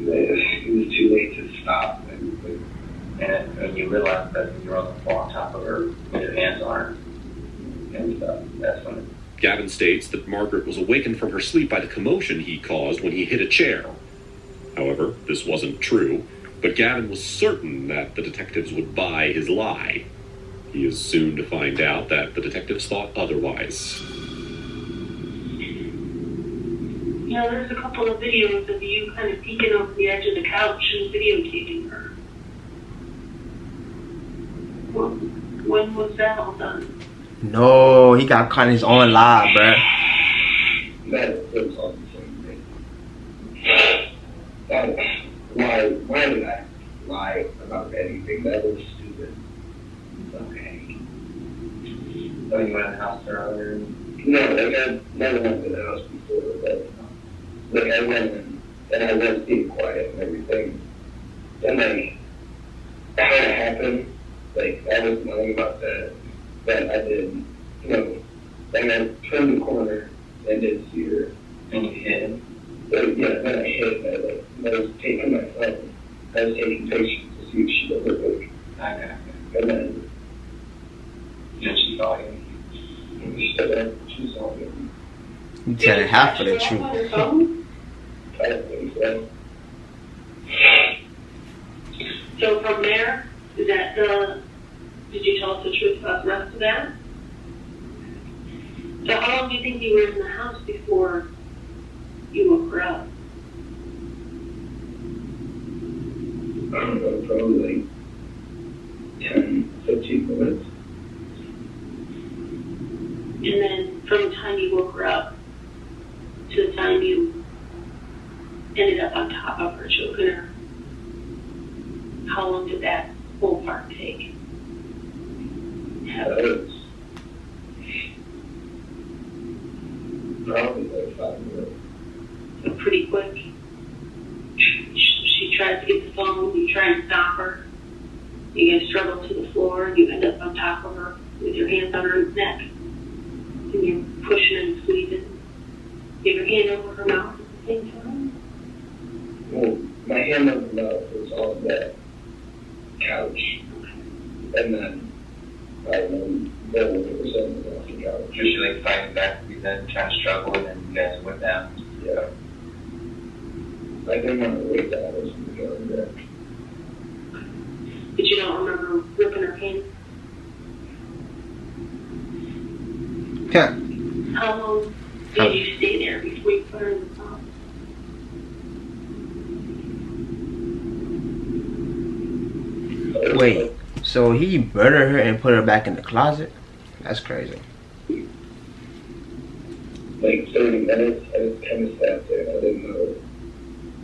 it was too late to stop everything. And when you realize that you're on the floor on top of her with your hands on her and stuff, that's when it... Gavin states that Margaret was awakened from her sleep by the commotion he caused when he hit a chair. However, this wasn't true, but Gavin was certain that the detectives would buy his lie. He is soon to find out that the detectives thought otherwise. Yeah, there's a couple of videos of you kind of peeking over the edge of the couch and videotaping her. Well, when was that all done? No, he got caught in his own lie, bruh. That was all the same thing. Why did I lie about anything? That was stupid. It's okay. So you went in the house earlier? No, like I never went to the house before, but like I went in and I was being quiet and everything. And like how it happened, like I was lying about that I did, you know, and I turned the corner and did see her. And you hit? But yeah, then I hit and I was taking my phone. I was taking pictures to see if she would look like. Okay. And then she saw you. she said she saw me. You telling half of the truth. I don't think so. So from there, is that did you tell us the truth about the rest of that? So how long do you think you were in the house before you woke her up? I don't know, probably like 10, 15 minutes. And then from the time you woke her up to the time you ended up on top of her, choking her, how long did that whole part take? That was probably like 5 minutes. So pretty quick. She tries to get the phone, you try and stop her. You guys struggle to the floor, you end up on top of her with your hands on her neck. And you're pushing and squeezing. You have your hand over her mouth at the same time? Well, my hand on the mouth was on that couch. And then I don't know, there was something off the couch. Was she like fighting back with you then, trying to struggle, and then you guys went down? Yeah. I didn't want to wait that I was going there. But you don't remember ripping her hand? Yeah. How long did you stay there before you put her in the closet? Wait, so he murdered her and put her back in the closet? That's crazy. Like 30 minutes, I just kind of sat there. I didn't know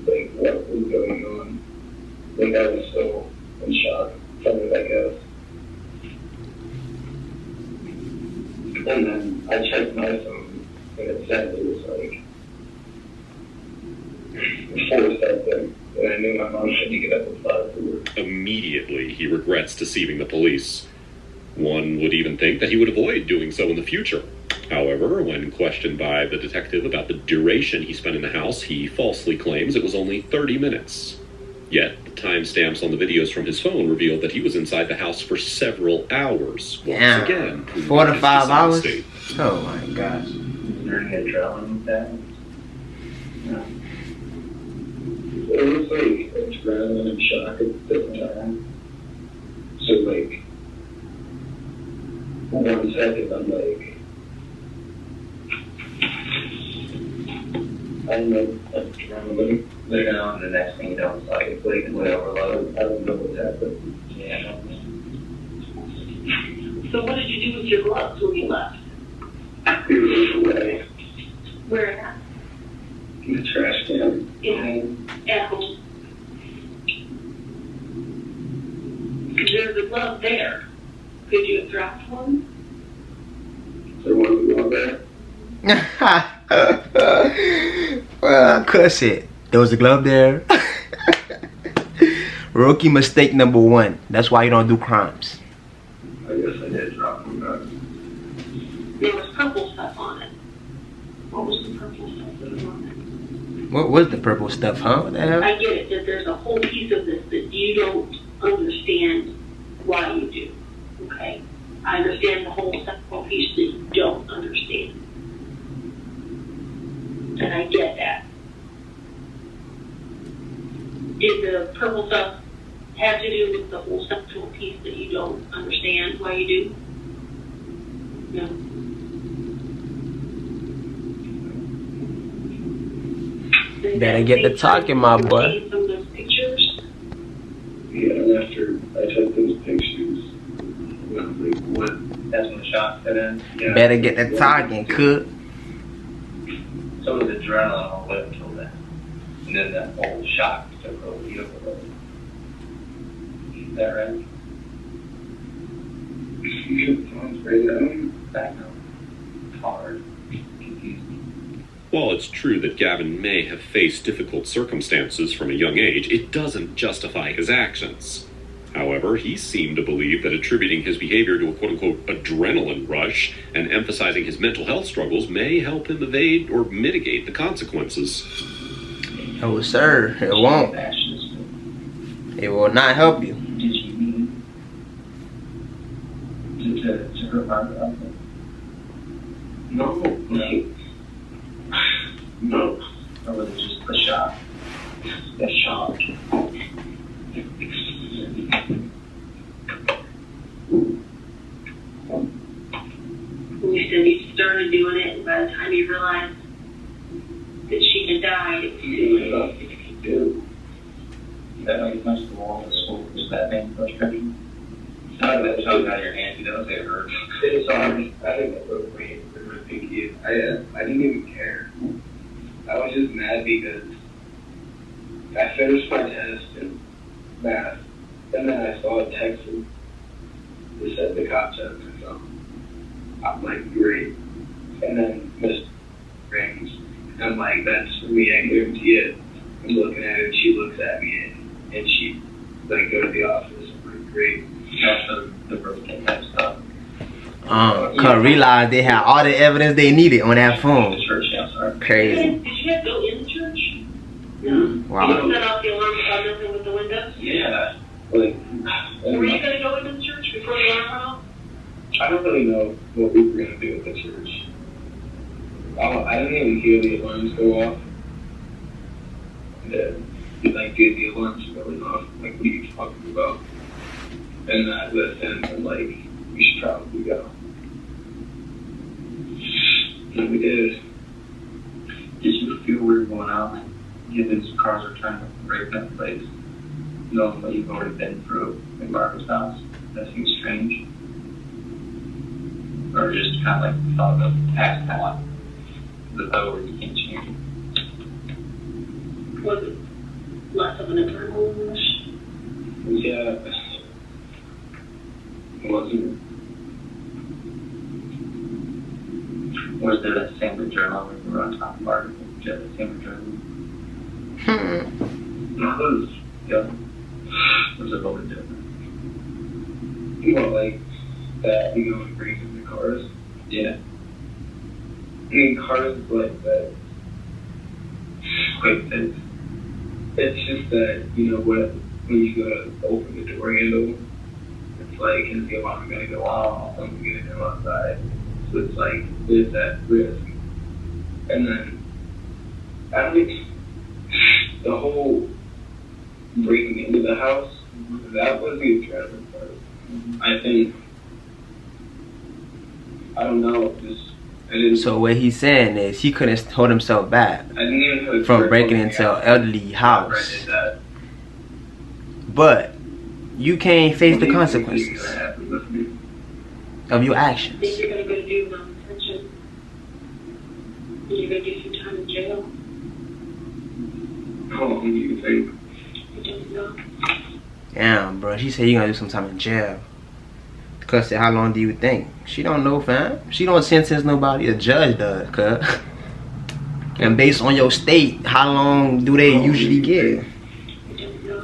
like what was going on. Like I was so in shock from it, I guess. And then I checked my phone and it said it was like 4 something. And I knew my mom had to get up at 5 for work. Immediately, he regrets deceiving the police. One would even think that he would avoid doing so in the future. However, when questioned by the detective about the duration he spent in the house, he falsely claims it was only 30 minutes. Yet, the timestamps on the videos from his phone revealed that he was inside the house for several hours. Once again, 4 to 5 hours? Oh my gosh. Is there any adrenaline with that? No. It was like adrenaline and shock at the same time. So like 1 second I'm like, I don't know, adrenaline. Later on, the next thing you know, it's like blatantly overload. I don't know what happened. Yeah. So what did you do with your gloves when you left? It was away. Where at? In the trash can. At home. There's a glove there. Could you have dropped one? There was a glove there. Well, cuss it. There was a glove there. Rookie mistake number 1. That's why you don't do crimes. I guess I did drop one back. There was purple stuff on it. What was the purple stuff that was on it? What was the purple stuff, huh? What the hell? I get it that there's a whole piece of this that you don't understand why you do, okay? I understand the whole sexual piece that you don't understand. And I get that. Did the purple stuff have to do with the whole sexual piece that you don't understand why you do? No. Better get to talking, my boy. Some of those pictures. Yeah, after I took those pictures, I was like, what? That's when the shock set in. Yeah. Better get to talking, cook. Some of the adrenaline all went until then. And then that whole shock took over you. Is that right? Sounds great. Back home. Hard. Confused. While it's true that Gavin may have faced difficult circumstances from a young age, it doesn't justify his actions. However, he seemed to believe that attributing his behavior to a quote-unquote adrenaline rush and emphasizing his mental health struggles may help him evade or mitigate the consequences. Oh, sir, it won't. It will not help you. Did you mean to hurt my brother? No. No. Or was it just a shock? A shock. You said you started doing it, and by the time you realized that she had died, it was too late. That how you punched the wall in school? Was that main frustration? How did that choke out of your hand? You don't say it hurt. It's hard. I think that was me. I didn't even care. I was just mad because I finished my test in math, and then I saw a text that said the cops had my phone. I'm like, great. And then Miss rings. I'm like, that's for me, I guarantee it. I'm looking at her, and she looks at me, and she, like, go to the office. I'm like, great. That's the birthday type stuff. Cause realize they had all the evidence they needed on that phone. Church, yeah, sorry. Crazy. Did you have to go in the church? No. Wow. You set off the alarm about nothing with the windows? Yeah. Like, Were you going to go into the church before the alarm went off? I don't really know what we were going to do at the church. I didn't even hear the alarms go off. And like, dude, the alarms are going off. Like, what are you talking about? And I listened, and like, we should probably go. And we did. Did you feel weird going out? Given these cars are trying to break that place, knowing what you've already been through at Barbara's house? That seems strange. Or just kind of like thought of past on the over you can't change it. Was it less of an adrenaline rush? Yeah. It wasn't. Was there that same adrenaline when you were on top of Barbara? Did you have the same adrenaline? It was, yeah. It was a little bit different. You know, like that, you know, and breaking the cars. Yeah. I mean, cars like that. Quick things. It's just that, you know, when you go to open the door handle, it's like, is the alarm going to go off? Someone's going to go outside. So it's like, there's that risk. And then, I think the whole breaking into the house, that was the adrenaline part. I think, I don't know, just, I didn't. So what he's saying is he couldn't hold himself back I didn't even have from breaking into an elderly house. But you can't face the consequences of your I actions. think you're going to go to juvenile detention. You're going to do some time in jail. How long do you think? I don't know. Damn, bro. She said you're gonna do some time in jail. Cuz said, how long do you think? She don't know, fam. She don't sentence nobody. The judge does, cuz. And based on your state, how long do they usually give?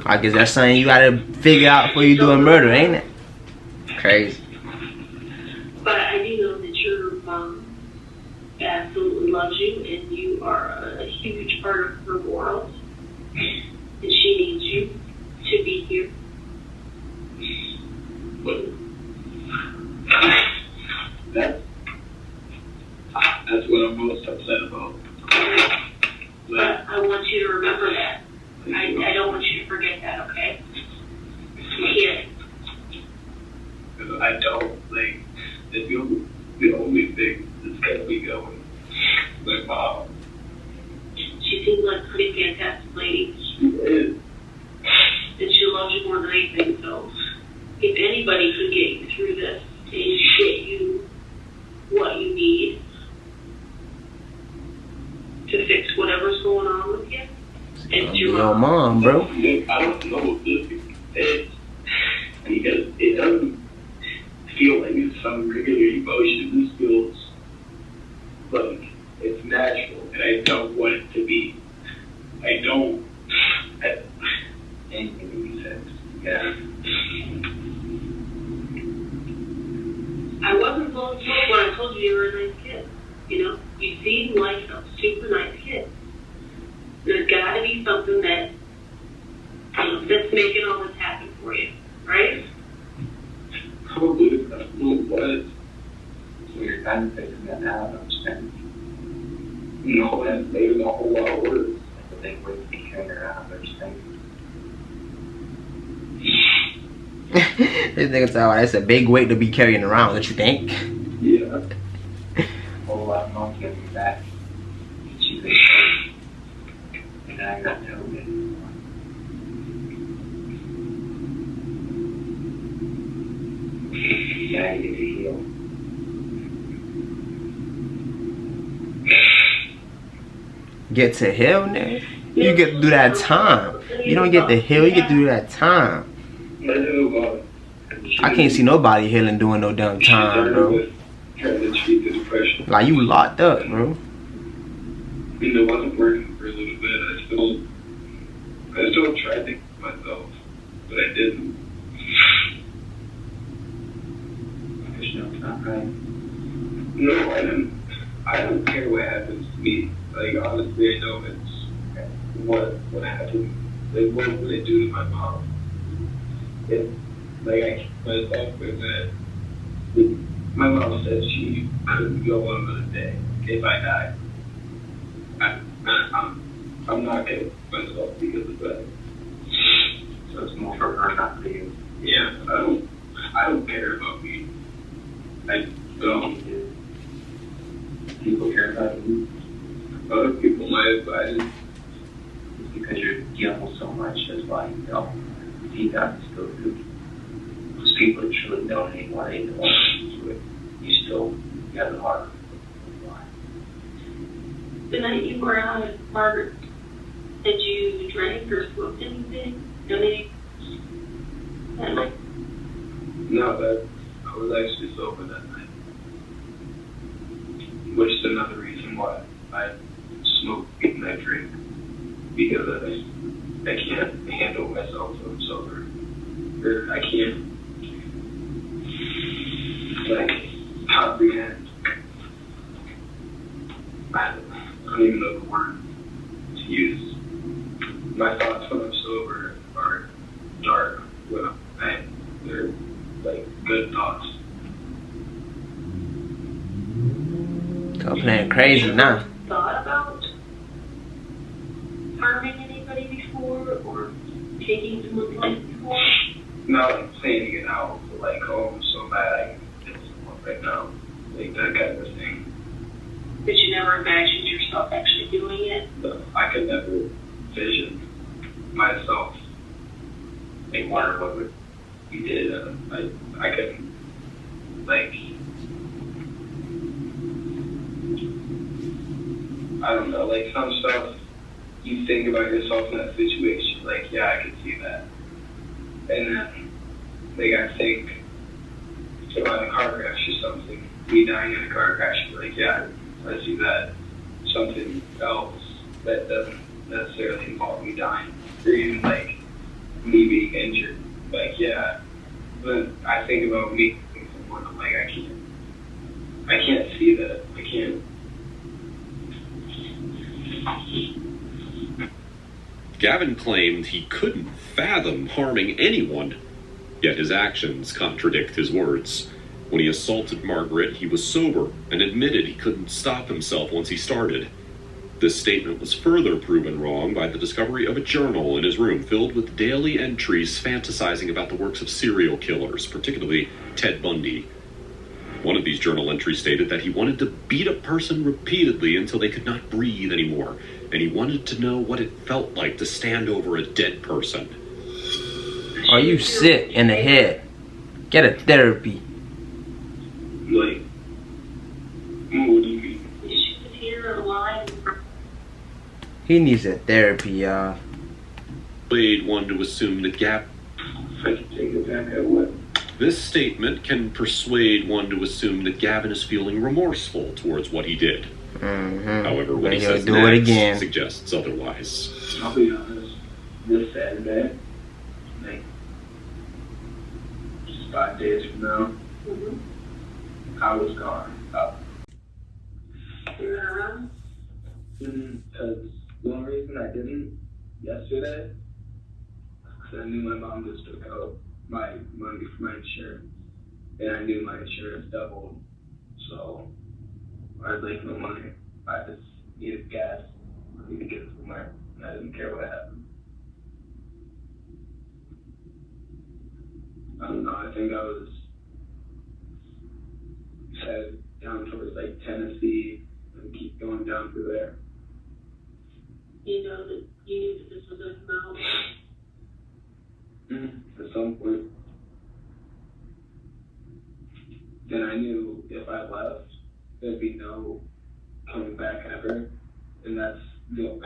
I guess that's something you gotta figure out before you do a murder, ain't it? Crazy. But I do know that your mom absolutely loves you, and you are a huge part of her world. And she needs you to be here. But that's what I'm most upset about. But I want you to remember that. I don't want you to forget that, okay? You can't. I don't, like, it's the only thing that's kept me going. My mom. She seems like a pretty fantastic lady. She is. And she loves you more than anything, so if anybody could get you through this and get you what you need to fix whatever's going on with you, it's your mom, bro. I don't know what this is, because it doesn't feel like it's some regular emotion. This feels like it's natural, and I don't want it to be. Anything makes sense. Yeah. I wasn't blown away when I told you were a nice kid. You know, you seem like a super nice kid. There's got to be something that, that's making all this happen for you, right? Probably that's what it was. So you're kind of fixing that now, I understand. No, that's maybe a whole lot worse. That's a big way to be carrying around, I understand. This nigga talking about that's a big weight to be carrying around, don't you think? Yeah. A whole lot more to get back. She's a and I got to know it anymore. Yeah, I get to heal. Get to heal, nigga. You get to do that time. You don't get to heal, you get to do that time. I can't see nobody healing doing no damn time, bro. Trying to treat the depression. Like, you locked up, bro. It wasn't working for a little bit. I still tried to think myself, but I didn't. There's no time, right? No, I don't care what happens to me. Like, honestly, I know it's what happened. Like, what would it do to my mom? Like, I keep myself with that. My mom said she couldn't go on another day if I died. I'm not gonna put myself because of that. So it's more for her, not for you. Yeah, I don't care about me. I don't. People care about you. Other people might, but I just. It's because you're dealing so much, that's why you don't. Deep down, you still do. Those people that truly donate what they don't want to it, you still have the heart. The night you were out at Margaret, did you drink or smoke anything? That night? No, I was actually sober that night. Which is another reason why I smoke and I drink. Because I can't handle myself when I'm sober. Or I can't, like, comprehend. I don't even know the word to use. My thoughts when I'm sober are dark. When they're like good thoughts. Go playing crazy now. Thought about harming anybody before or taking someone's life before? Not like planning it out, but like, oh, I'm so mad I can kill someone right now. Like that kind of thing. But you never imagined yourself actually doing it? But I could never vision myself. Like, wonder what you did. I couldn't, like, I don't know, like some stuff you think about yourself in that situation, like, yeah, I could see that. And then, like, I think about a car crash or something, me dying in a car crash, like, yeah, I see that. Something else that doesn't necessarily involve me dying, or even, like, me being injured, like, yeah. But I think about me being someone, I'm like, I can't see that. I can't. Gavin claimed he couldn't fathom harming anyone. Yet his actions contradict his words. When he assaulted Margaret, he was sober and admitted he couldn't stop himself once he started. This statement was further proven wrong by the discovery of a journal in his room filled with daily entries fantasizing about the works of serial killers, particularly Ted Bundy. One of these journal entries stated that he wanted to beat a person repeatedly until they could not breathe anymore, and he wanted to know what it felt like to stand over a dead person. Are you sick in the head? Get a therapy. Like, what do you mean? He needs a therapy, y'all. Persuade one to assume that This statement can persuade one to assume that Gavin is feeling remorseful towards what he did. However, what he says next suggests otherwise. I'll be honest, this Saturday, like, just 5 days from now, I was gone. Because the only reason I didn't yesterday, because I knew my mom just took out my money for my insurance, and I knew my insurance doubled, so I had like no money. I just needed gas. I needed to get somewhere, and I didn't care what happened. I don't know, I think I was headed down towards like Tennessee and keep going down through there. You know that you knew that this was going to come out? At some point. Then I knew if I left, there'd be no coming back ever. And that's the...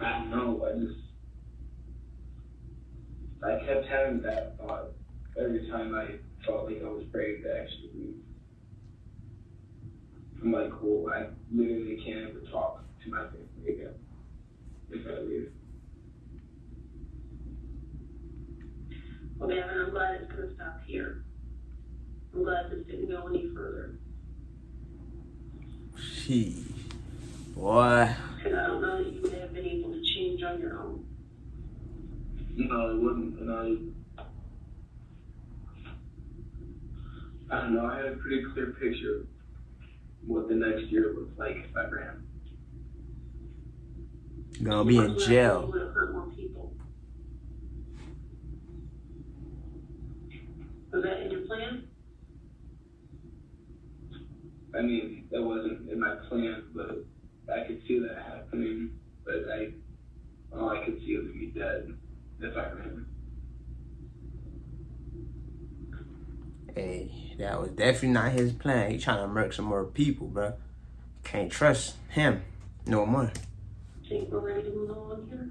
I don't know, I kept having that thought every time I felt like I was ready to actually leave. I'm like, well, I literally can't ever talk to my family again if I leave. Well, man, I'm glad it's going to stop here. I'm glad this didn't go any further. Gee, boy. And I don't know that you would have been able to change on your own. No, it wouldn't. And I don't know, I had a pretty clear picture of what the next year looks like if I ran. Gonna be in jail. You would have hurt more people. Was that in your plan? I mean, that wasn't in my plan, but I could see that happening. But all I could see was me dead if I ran. Hey, that was definitely not his plan. He trying to murk some more people, bro. Can't trust him no more. Think we're ready to move on here?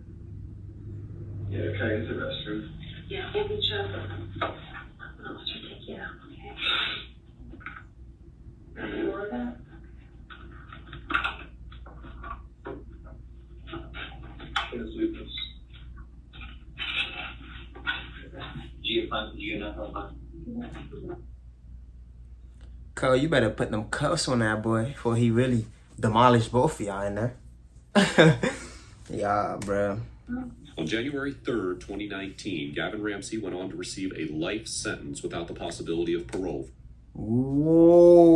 Yeah, can I use the restroom? Yeah, hold each other. I'll let you take you out, okay? Any more of that? It's Lucas. Cole, you better put them cuffs on that boy before he really demolish both of y'all in there. Yeah, bro. On January 3rd, 2019, Gavin Ramsey went on to receive a life sentence without the possibility of parole. Whoa.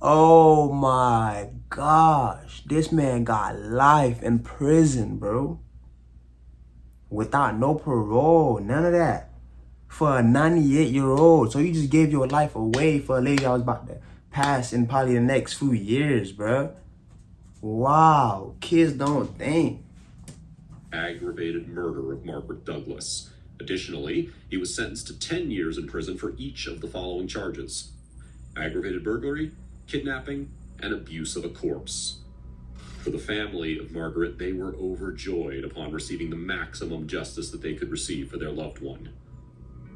Oh my gosh. This man got life in prison, bro. Without no parole, none of that. For a 98-year-old. So you just gave your life away for a lady I was about to pass in probably the next few years, bro. Wow. Kids don't think. Aggravated murder of Margaret Douglas. Additionally, he was sentenced to 10 years in prison for each of the following charges: aggravated burglary, kidnapping, and abuse of a corpse. For the family of Margaret, they were overjoyed upon receiving the maximum justice that they could receive for their loved one.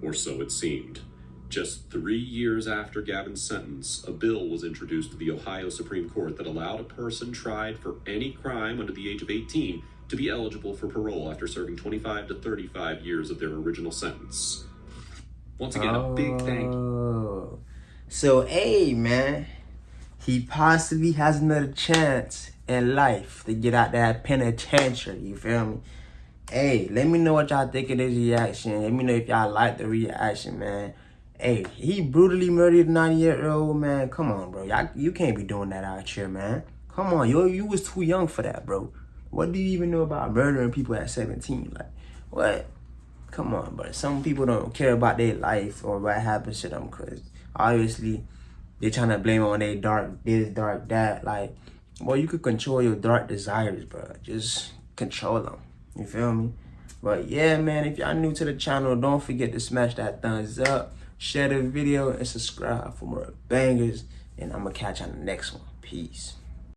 Or so it seemed. Just 3 years after Gavin's sentence, a bill was introduced to the Ohio Supreme Court that allowed a person tried for any crime under the age of 18 to be eligible for parole after serving 25 to 35 years of their original sentence. Once again, a big thank you. So, hey, man, he possibly has another chance in life to get out that penitentiary, you feel me? Hey, let me know what y'all think of this reaction. Let me know if y'all like the reaction, man. Hey, he brutally murdered a 98-year-old, man. Come on, bro. You can't be doing that out here, man. Come on, you was too young for that, bro. What do you even know about murdering people at 17? Like, what? Come on, bro. Some people don't care about their life or what happens to them because obviously they're trying to blame it on their dark this, dark that. Like, boy, you could control your dark desires, bro. Just control them. You feel me? But yeah, man, if y'all new to the channel, don't forget to smash that thumbs up, share the video, and subscribe for more bangers. And I'm going to catch you on the next one. Peace.